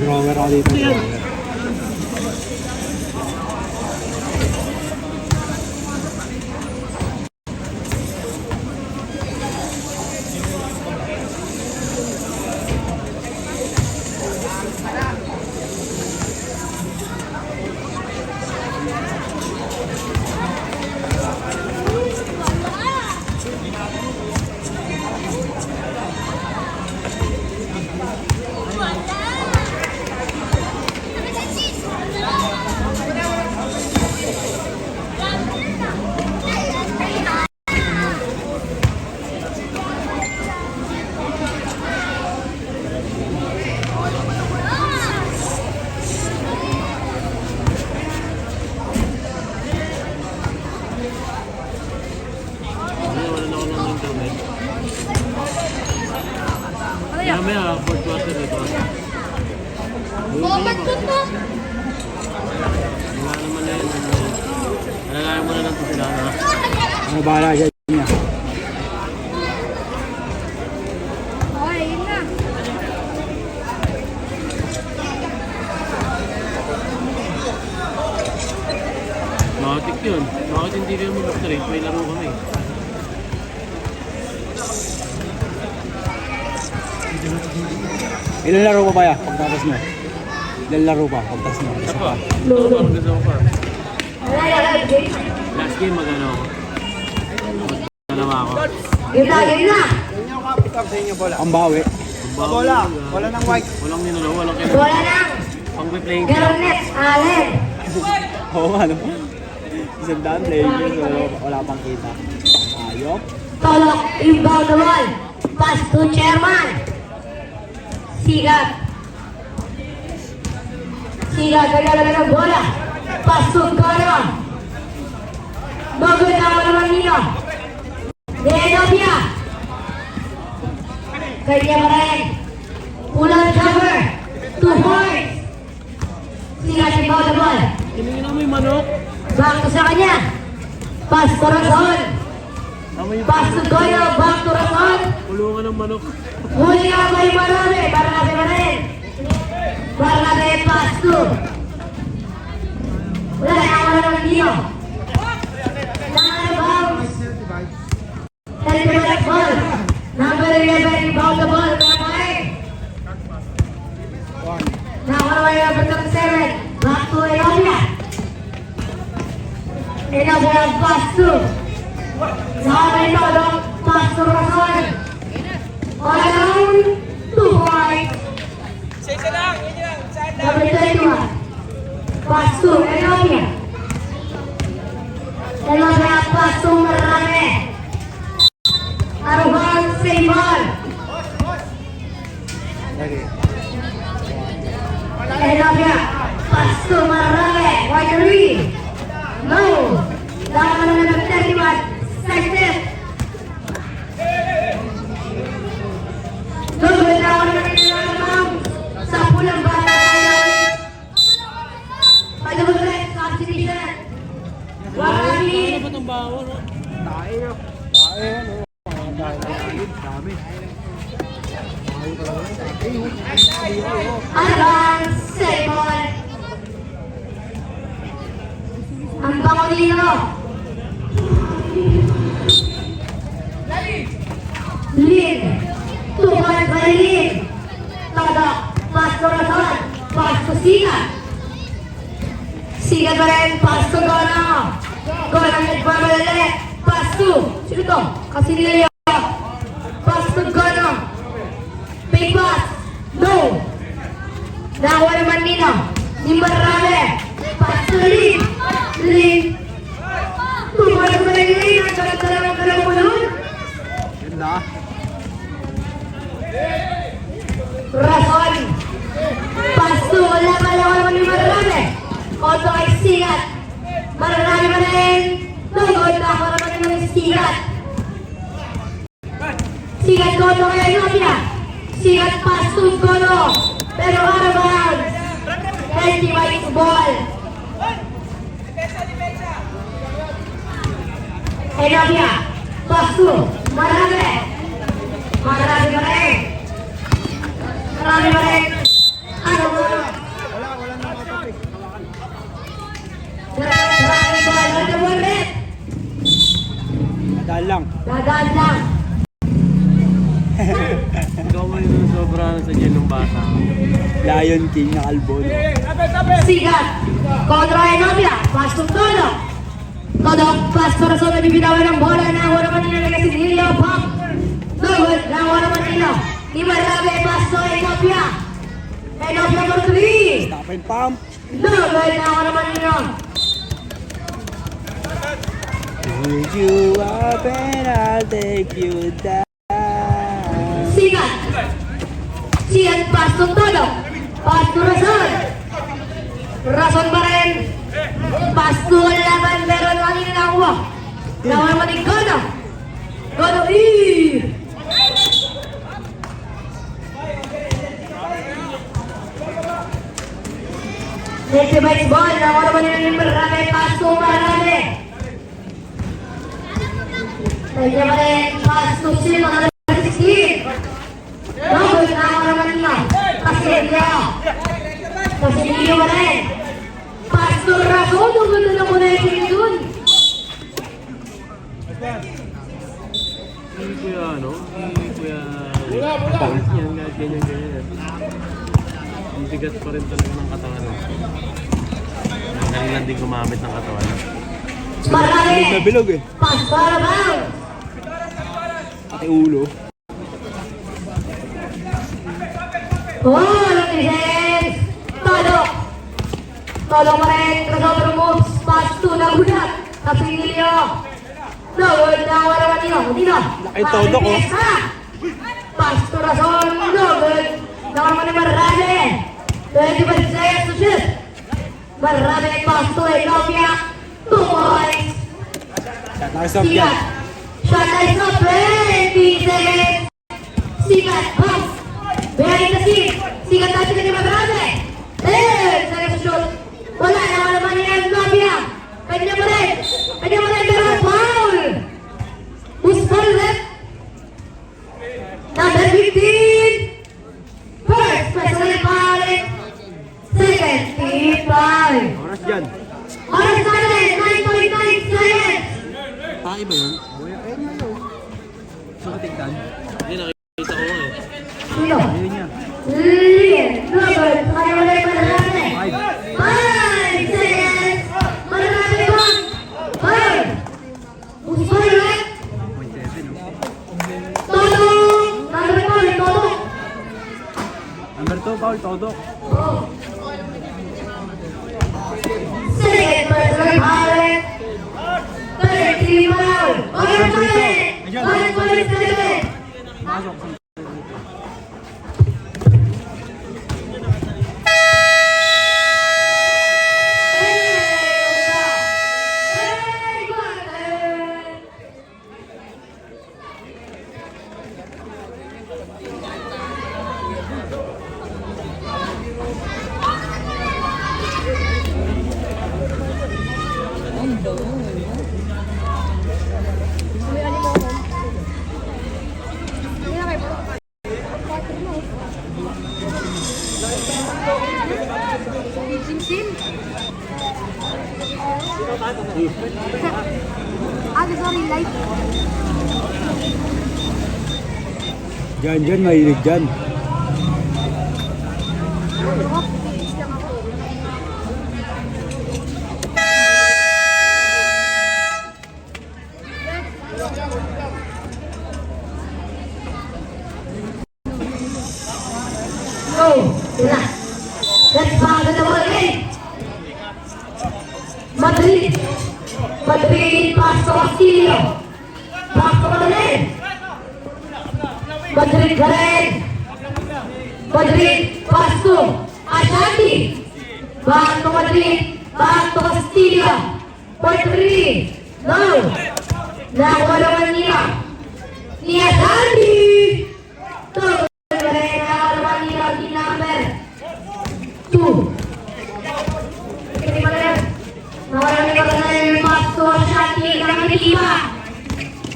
Speaker 2: Grower ako dito. Grower.
Speaker 3: Ano yan?
Speaker 4: Mamaya, fourth quarter ito.
Speaker 3: Moment ko to.
Speaker 4: Wala naman na yun. Alalayan mo na lang ito sila.
Speaker 2: Ano bahala dyan niya?
Speaker 3: Okay, yun na.
Speaker 4: Matik yun. Bakit hindi kayo mag-straight? May laro kami.
Speaker 2: Ilan laro pa ba ya? Pagtapos mo? Ilan laro pa? Pagtapos mo?
Speaker 4: Isa pa. Ito parang gusto ko pa. Last game magano ako. Dalawa ako.
Speaker 3: Yun na, yun na.
Speaker 2: Ang bawi.
Speaker 4: Bola. Wala nang white. Walang ninalo. Walang kinalo.
Speaker 3: Wala na.
Speaker 4: Pang-playing
Speaker 3: Garnet, Allen.
Speaker 2: Oo nga no? Isang daan playing yun, so wala pang kita. Ayok.
Speaker 3: Tolok, inbound the ball. Pass to Chairman. Sigat. Sigat, naglalagay ng bola. Pass to Gano. Maganda naman nino. Denobia. Kaya pa rin. Ulang cover. 2 points. Sigat, inbound the ball.
Speaker 4: Hiningin mo yung manok.
Speaker 3: Back to sa kanya. Pass to Razon. Pass to Goyo. Back to Razon.
Speaker 4: Kulungan ng manok.
Speaker 3: Huli ka ba yung marami? Para natin pa rin. Para natin pass to. Wala na ako naman dito. Wala na bounce. Celebrate ball. Number 11, rebound the ball. Kamay. Nakawala number 7. Back to Eolia. Eolia pass to. Nakawala pass to Razon. Around 2 points. Number 31. Pass to Ethiopia. Ethiopia pass to Marane. Around same ball. Ethiopia pass to Marane. Wide read. No. Lawan number 31. Side step. Lawan number 31. Sa pulang bahay. Pada bergerak substitution. Wali. Advance Simon. Ang bango dito. Lead. 2 points by lead. Todo. Pass to Razon. Pass to Siga. Siga pa rin. Pass to Gono. Gono nagbabalali. Pass to. Sino to? Casilio. Pass to Gono. Big pass. No. Nakuha naman Nino. Nimbarale. Pass to Lead. Lead. 2 points by lead. Ang galaw mo nun.
Speaker 2: Ganda.
Speaker 3: Razon. Pasto. Wala naman ni Mararame. Oto ay Sigat. Mararame pa rin. Tugod na ako naman naman si Sigat. Sigat ko ito kaya Ethiopia. Sigat pasto Gono. Pero out of bounds. Healthy white ball. Ethiopia. Pasto. Mararame. Mararame pa rin. Marami pa rin. Ano mo? Marami ba? Ano mo rin?
Speaker 2: Dahil lang.
Speaker 3: Dadaan lang.
Speaker 4: Ikaw mo yung sobrang sa dyan ng bata.
Speaker 2: Lion King na kalbo. No?
Speaker 3: Sigat. Kontra Ethiopia. Pastong Todo. Todo. Pasto Razon na bibitawan ng bola. Nakuha naman nila na si Lilio Pang. Tugod. Nakuha naman nila. Di Marami. Pasto Ethiopia. Ethiopia for 3.
Speaker 2: Stop and pump.
Speaker 3: Tugod. Nakuha naman nila.
Speaker 2: Would you up and I'll take you down.
Speaker 3: Sigat. Sigat Pastong Todo. Pasto Razon. Razon pa rin. Pasto laban pero lagi na nakuha. Nakuha naman ni Gono. Gono. Next base ball. Nakuha naman ni Marame. Pasto Marame. Kaya pa rin. Pasto Sino. Mga 16. Double nakuha naman niya. Casilio pa rin. Pasto Razon. Ang ganda na muna yung sino dun.
Speaker 4: Hindi kuya ano? Hindi kuya... Yan nga, ganyan. Ang bigat pa rin talaga ng katawan. Magaling lang din gumamit ng katawan.
Speaker 3: Marami.
Speaker 2: Nabilog eh.
Speaker 3: Pasto Rabaw.
Speaker 2: Pati ulo.
Speaker 3: Oh, defense. Todo. Todo pa rin. Crossover moves. Pasto na gulat. Casilio. Double nakuha naman niyo. Dino.
Speaker 2: Laki todo ko.
Speaker 3: Pasto Razon. Double. Nakuha naman ni Marame. 25 seconds to shoot. Marame Pasto Ethiopia. 2 points.
Speaker 2: Nice up yan.
Speaker 3: Sigat. Shot is up. 20 seconds. Sigat. Box. Behind the scene. Sigat tayo ni Marame. 10 seconds to shoot. Wala. Nakuha naman ni Ethiopia. Kanya pa rin. Kanya pa rin. Pero foul. Who's foul left? Number 15. First, personal foul. Second, team foul.
Speaker 2: Oras dyan.
Speaker 3: Oras natin, 9.9 seconds.
Speaker 4: Paki ba yun?
Speaker 2: Sa katigtan.
Speaker 4: Hindi, nakikita ko nga eh.
Speaker 3: Sino?
Speaker 2: Ayun niya.
Speaker 3: Lead. Number, kaya wala yung Marame.
Speaker 2: 5.
Speaker 3: 5 seconds. Marame ba? 5. Who's foul left?
Speaker 2: 1.7.
Speaker 3: Todo. Number 4.
Speaker 6: foul, todo.
Speaker 3: Second personal foul. Third team foul. Ulit.
Speaker 6: Masok.
Speaker 2: Dyan, mahilig dyan.
Speaker 3: Let's bago na ulit. Madrid, pass to Castillo. Back to Madrid. Madrid pa rin. Madrid, pass to Ashanti. Back to Madrid, back to Castillo. For 3. No. Nakuha naman niya. Ni Ashanti. Nakuha naman niya. Team number 2.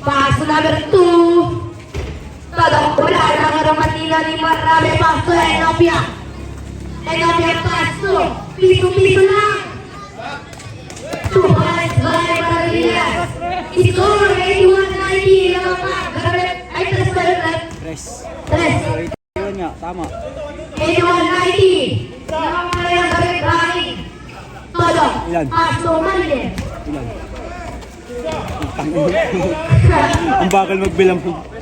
Speaker 3: Paso number 2. Todo wala lang ang Manila ni Marami. Paso Enopia. Enopia paso. Piso-piso lang. 2 points by Maria. Score 81-90. Ay, 3 ba yun? 3.
Speaker 2: Yun nga, tama.
Speaker 3: 81-90. Todo.
Speaker 2: Ilan?
Speaker 3: Paso Manila.
Speaker 2: Ilan? Ang bagal magbilang.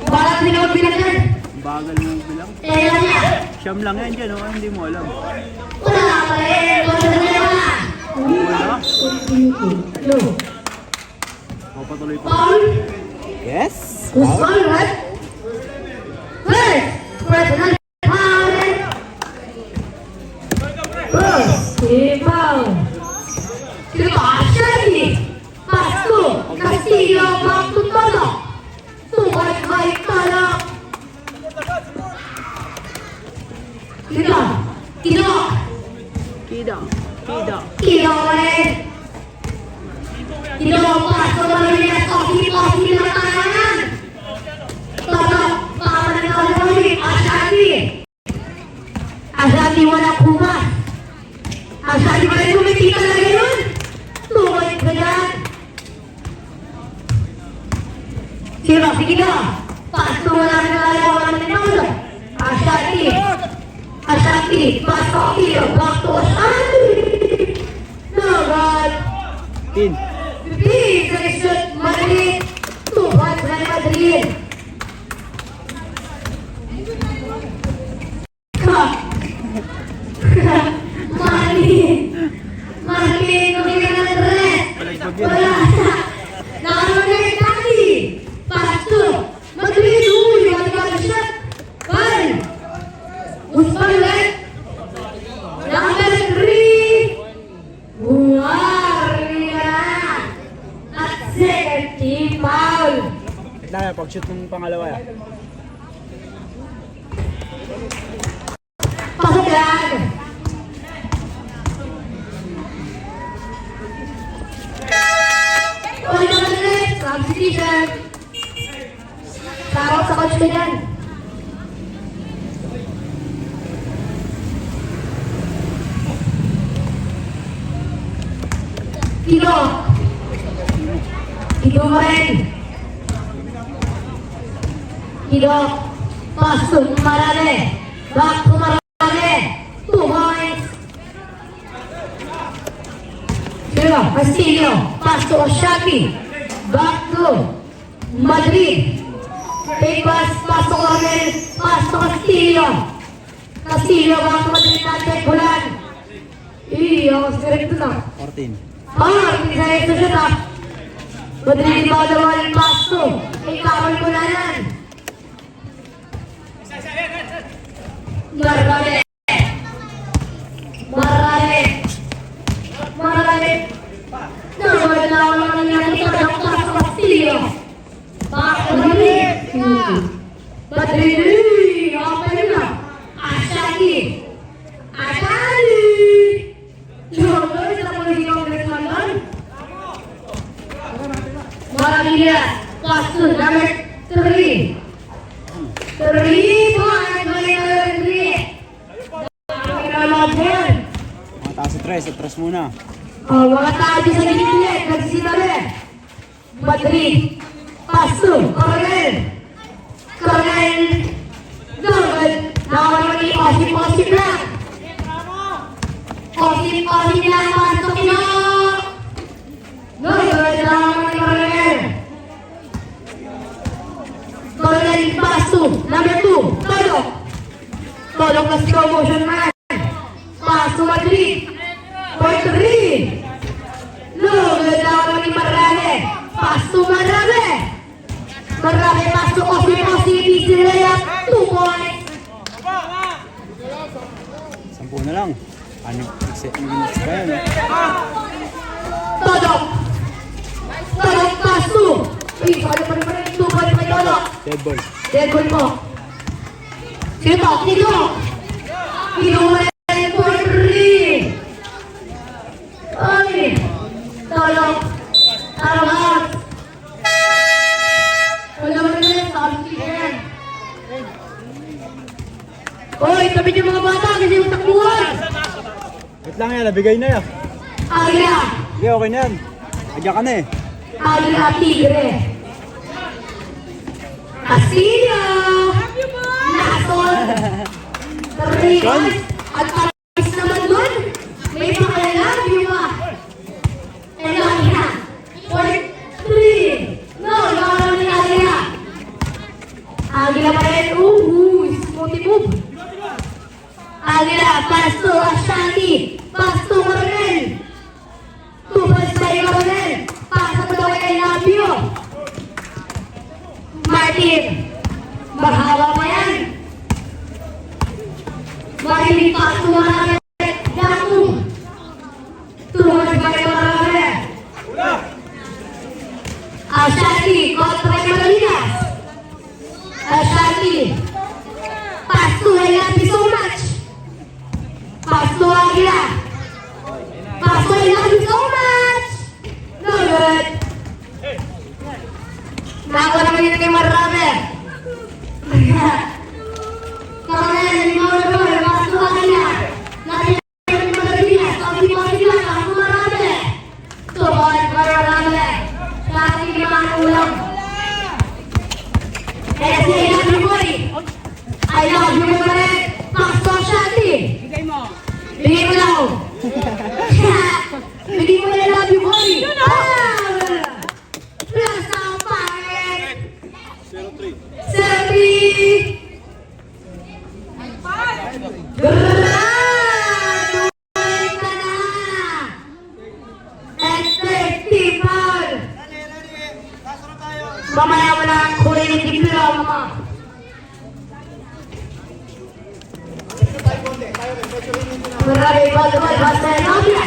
Speaker 3: Bakit hindi ka magbilang yan?
Speaker 6: Ang bagal mo bilang.
Speaker 3: Ilan niya?
Speaker 6: Siyam lang yan dyan, oh. Hindi mo alam.
Speaker 3: Wala pa rin. Wala na wala.
Speaker 6: Wala.
Speaker 3: No.
Speaker 6: O, patuloy pa.
Speaker 3: Paul.
Speaker 2: Yes?
Speaker 3: Who's Paul, right? First, personal foul. First, team foul. Sino ba? Ashanti. Pasto. Castillo. Back to Todo. Tumat by Todo. Sino? Kino. Kino ulit. Kino. Pasto. Maria. Tosi na tahanan. Todo. Paman na ulit. Ashanti. Ashanti wala kumas. Ashanti wala kumikita na yun. Tumat ka dyan. Sino? Sige na. Pasto mo lang na wala na naulo. Ashanti. Pasto kilo. Pasto Ashanti. No, God.
Speaker 2: 10.
Speaker 3: Please, shoot Madrid. 2 points by Madrid. Mali. Numero 3. Wala. Nakalunay tayo. Pasto. Madrid. Uy, wala ka shot. Ball. Usman ulit. Number 3. Buwaria. At second team foul.
Speaker 2: Kaya pag-shoot ng pangalawa yan.
Speaker 3: Pasok yan. Uy, naman ulit. Substitution. Sarap sa coach ko yan. Kino. Kino mo rin. Kino. Pasok marami. Back to marami. 2 points. Sino? Castillo. Pass to Ashanti. Back to Madrid. Big pass. Pass to Cornel. Pass to Castillo. Castillo, baka tumating natin, Bulan. Ako si Correcto na.
Speaker 2: 14.
Speaker 3: Hindi sa ito siya na. Madrid ba naman yung pasto? Kawal ko na yan. Marami. Nawala na ako lang nangyari sa Dr. Castillo. Madrid. Okay na. Ashaki. Maravilla, pasto number 3. 3 point,
Speaker 2: Mga taas sa tres. Atras muna.
Speaker 3: mga tao dyan sa gilid, nagsisinabi. Madrid, pasto, Coronel. Gawad, nakawala ni Osip lang. Osip lang, pasto kino. Gawad, nakawala ni Coronel. Coronel, pasto, number 2, Tolok. Tolok na slow motion man. Pasto Madrid. Point 3. Gawad, nakawala ni Marame. Pasto Marame. Marami pasto Osip, easy layup, 2 points.
Speaker 2: 10 na lang. Ano minutes pa yan?
Speaker 3: Tolok pasto. Uy, sali pa rin 2 points may Tolok.
Speaker 2: Dead ball.
Speaker 3: Dead ball mo. Sino to? Kino mo rin for 3. Ay, Tolok. Tarang. Wala mo rin, sabi yan. Uy, tabi niyo mga bata, kasi yung takbuhan.
Speaker 2: Wait lang yan. Nabigay na yan.
Speaker 3: Agila.
Speaker 2: Okay, okay na yan. Agya ka na eh.
Speaker 3: Agila Tigre. Castillo. Nason. 3 points. At tapos naman dun, may pakialam yung mga Elonia. For 3. No, nakalaw ni Agila. Agila pa rin. Smoothie move. Agila, pasto, Ashanti, pasto, Coronel. 2 points by Coronel. Pasa mo daw kay Labio. Martin, maghawa pa yan. Martin, pasto, Marami. Daku. 2 points by Marami. Ashanti, kontra kay Marinas. Ashanti, pasto, I love you so much. Pasto Agila. Pasto, I love you so much. No good. Nakawa naman yun kay Marami. Coronel, Pasto Agila. Natin yung Marami. Sabi mo sila, Pasto Marami. Tuhoy, Marami. Natin yung mga ulam. Kaya si I love you boy. I love you boy. Pasto Ashanti. Bigay mo lang. Bigay mo na love you boy. Plus ang pangit. 0-3. Graduate ka na. Effective foul. Mamaya mo na kulay ng diploma. Marami basta na Agila.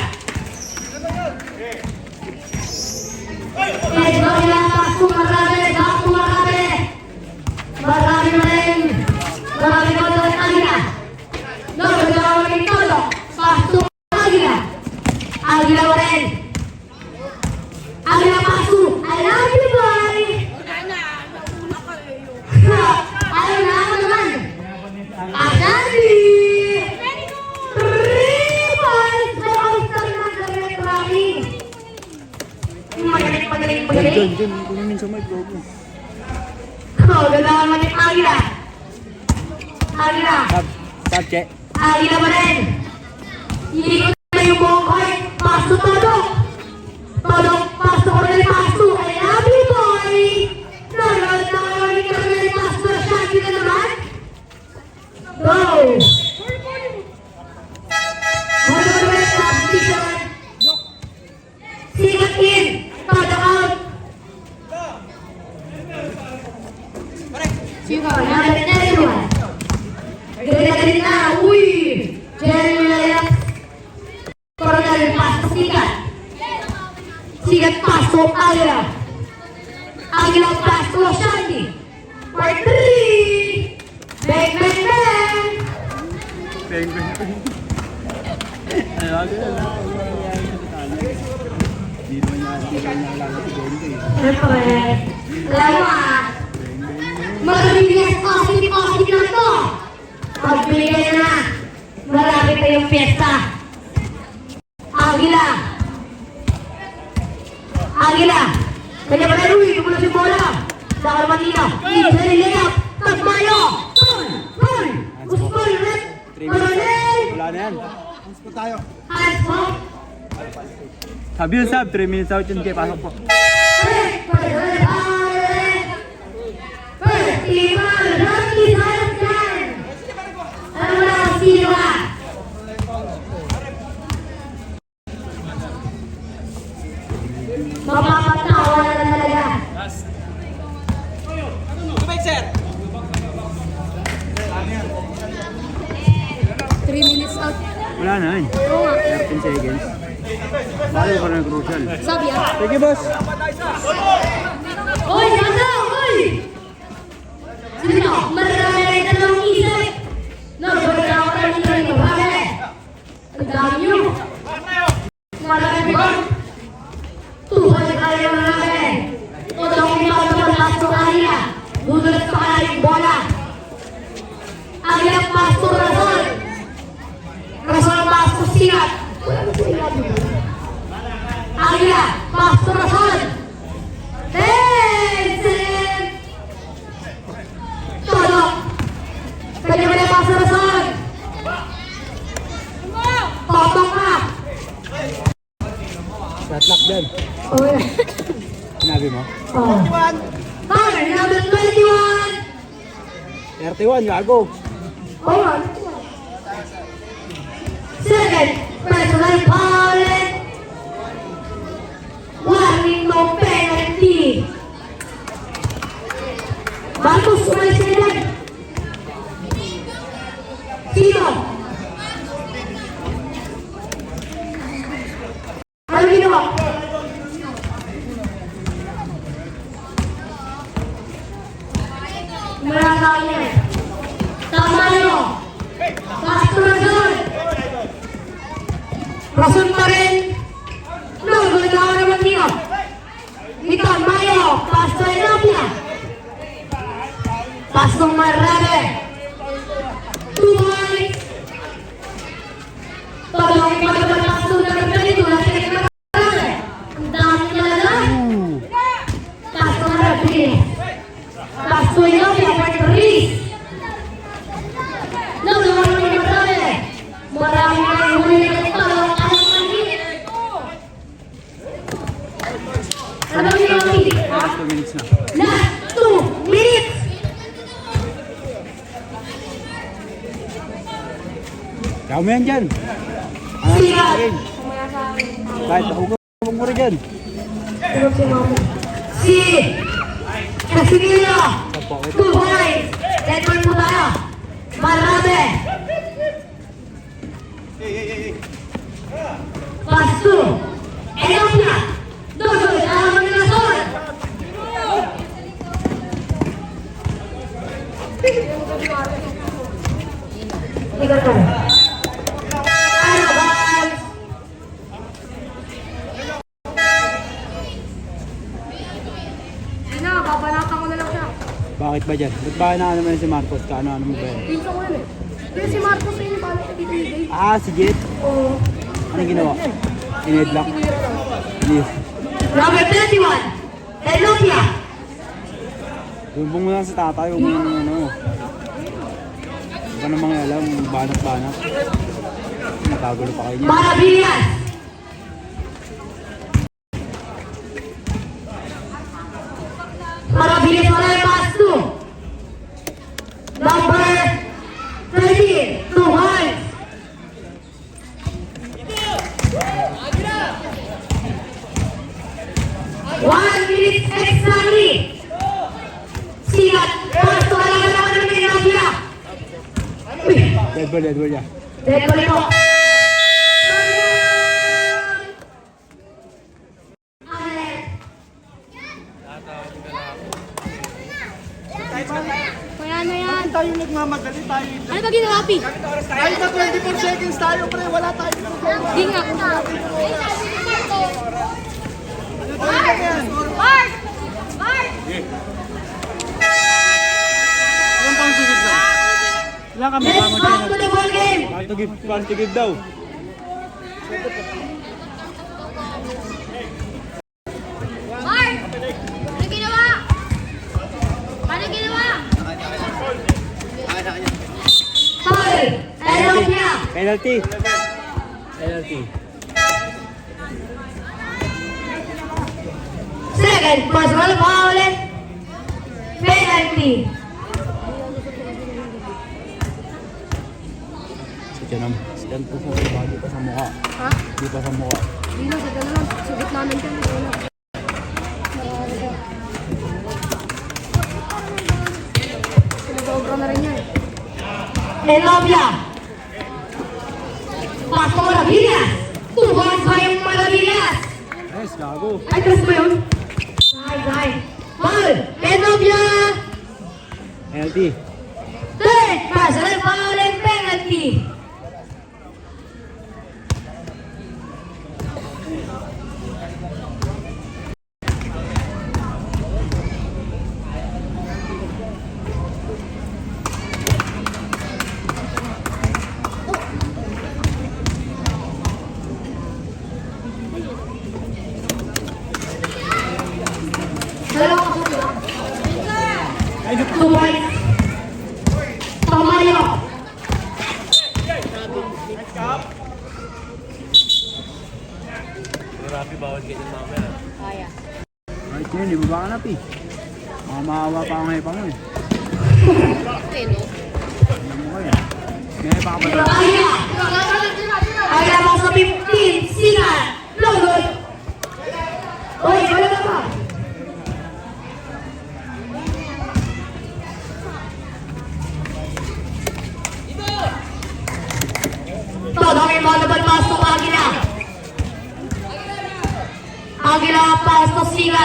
Speaker 3: Pasto Marami. Marami na rin. Marami na rin Agila. Nagagawa rin Tolok. Pasto Agila. Agila mo rin. Agila Pasto. I love you boy. Ayaw na ako naman. Ashanti. 3 points. May all-star na galing tracking. Magaling.
Speaker 2: Diyan. Kunin sa mic, bro.
Speaker 3: Ganda naman yung Agila.
Speaker 2: Stop, check.
Speaker 3: Agila pa rin. Hindi ko na yung buong court. Pasto Tolok. Pasto Coronel, Pasto. I love you boy. Nanood na kayo ni Coronel Pasto. Ashanti na naman. Go. Aguila pass to Shanti. For 3. Bang, bang, bang.
Speaker 6: Bang, bang, bang. Ano ba? Hindi naman niya alam si Gondo eh.
Speaker 3: Siyempre, alam mo mabilis osit lang to. Pagbigay na, marami tayong piyesta. Aguila, kanya pa na Rui, tumula si bola. Sa Carmanino, Italy layup, Tagmayo, Paul, Uspol, Red, Coronel,
Speaker 2: Wala na yan.
Speaker 3: hands mo,
Speaker 6: Sabi yun sab, 3 minutes out yun kaya pasok po.
Speaker 3: Mapapatawa na talaga.
Speaker 2: Wala na yun. 13 seconds. Bago pa ng crucial.
Speaker 3: Sabi
Speaker 2: Sige, boss.
Speaker 3: Hoy, nasa! Hoy! Sino? Marami rin dalawang isip! Nagbalik ako na rin rin bakit? Ang dami nyo! Marami ba? Tuhan kaya marami! O daw ikaw na pasto kanina! Dudulot sa kanina yung bola! Ang ilang pasto Razon! Razon pasto sigat! Wala na sigat! Ang ilang pasto Razon! Vincent! Todo! Kanya mo na yung paso Razon! Totong ka!
Speaker 2: Shot lock dyan.
Speaker 3: Oh, yeah.
Speaker 2: Sinabi mo?
Speaker 3: Oh. Power number 21!
Speaker 2: 31, gago.
Speaker 3: Oh, man. Second, personal foul. Warning, no penalty. Marcos, umalis ka na. Sino? Ano ginawa? Maraming niya. Tama nyo. Pasto Razon. Razon pa rin. Nagulitaw naman niyo. Ito, Mayo. Pasto Enopia. Pasto Marrabe. 2 points. Pagawin pa naman pasto na ganito. Nasa na Marrabe. Ang dami nila na. Pasto Marrabe. Pasto Enopia for 3. Maraming mga huli ng talong ang mali. Ano yung mali?
Speaker 2: Last 2 minutes na.
Speaker 3: Last 2 minutes!
Speaker 2: Kaya mo yan dyan. Ano
Speaker 3: Siya!
Speaker 2: sa akin? Kahit huwag mo rin dyan.
Speaker 3: Si Casimiro! 2 points! Red point po tayo. Marami! Pasto! Enopia! Dodol! Alam nila sol! Ligat ka. Ano ba? Sina, babalatan ko na lang siya.
Speaker 2: Bakit ba dyan? Ba't ba na naman si Marcos? Kaano mo ba yan?
Speaker 3: Pinsa ko yun eh. Pero si Marcos ay yung balik sa bibigay.
Speaker 2: Ah, si Jet.
Speaker 3: Oo.
Speaker 2: Anong ginawa? Inheadlock. Yes.
Speaker 3: Number 31, Enopia.
Speaker 2: Bumbong mo lang sa tatay. Huwag mo nang ano. Huwag ka namang alam. Banat-banat. Natagulo pa kayo niya.
Speaker 3: Maravillas. Maravillas wala yung pasto. Number 30, 2 points. One minute exactly. Sigat. Pasto wala ka naman ng Enopia.
Speaker 2: Dead ball niya.
Speaker 3: Dead ball ito.
Speaker 6: naman tayo nagmamadali tayo.
Speaker 3: Ano ba ginawa, Pi?
Speaker 6: Kahit na 24 seconds tayo, pre, wala tayo.
Speaker 3: Hindi nga.
Speaker 6: Mark! Ilan pang sulit na? Ilan kami
Speaker 3: Let's
Speaker 6: ba
Speaker 3: back to the ball game.
Speaker 2: Partigib daw.
Speaker 3: Mark! Ano ginawa? Ano ginawa? Foul! Hello niya!
Speaker 2: Penalty.
Speaker 4: Penalty.
Speaker 3: Second personal foul and penalty.
Speaker 2: Si Jan po sa mukha, di pa sa mukha.
Speaker 3: Ha?
Speaker 2: Di pa sa mukha.
Speaker 3: Hindi na, sa dalawa. Sugit namin dyan. Sinag-obra na rin yan. Elovia! Pass mo Maravillas! 2 points by Maravillas!
Speaker 2: Yes, gago.
Speaker 3: Ay, tres ba yun? Ay. Foul! Elovia!
Speaker 2: Penalty.
Speaker 3: Third personal foul and penalty. Dalawa ka po. 2 points. Tamayo.
Speaker 4: Rapi, bawal ganyan mamaya.
Speaker 2: Right ngayon, di ba ba ka na, Pi? Maawa pa ang hepa mo eh. Alam mo kayo. May hepa ka ba doon?
Speaker 3: Ay, lamang sa 15. Sina. Logod. Uy, wala na ba? Todo may mga nabalmas ng Agila. Agila pass to Sina.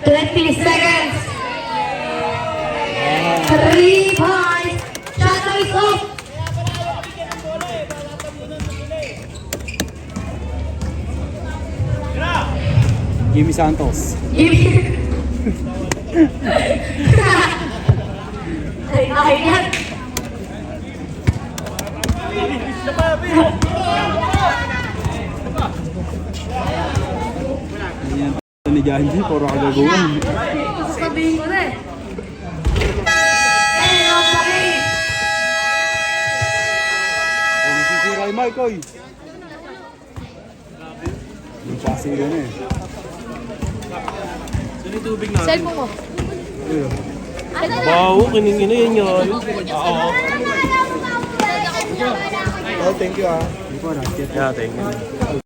Speaker 3: 20 seconds. 3 points. Shot is off.
Speaker 2: Jimmy Santos.
Speaker 3: Ay, yan.
Speaker 2: Ganyan ni Janji, puro kagaguhan.
Speaker 3: Sasabihin ko na eh. Okay.
Speaker 2: Nasisira yung mic, oy. Yung pasing gano'n eh.
Speaker 4: Saan yung tubig natin?
Speaker 3: Cellphone ko.
Speaker 2: Ayun.
Speaker 4: Bawo, kiningino yun yun. Oo.
Speaker 2: Oh, thank you ah. Hindi ko na,
Speaker 4: Yeah, thank you.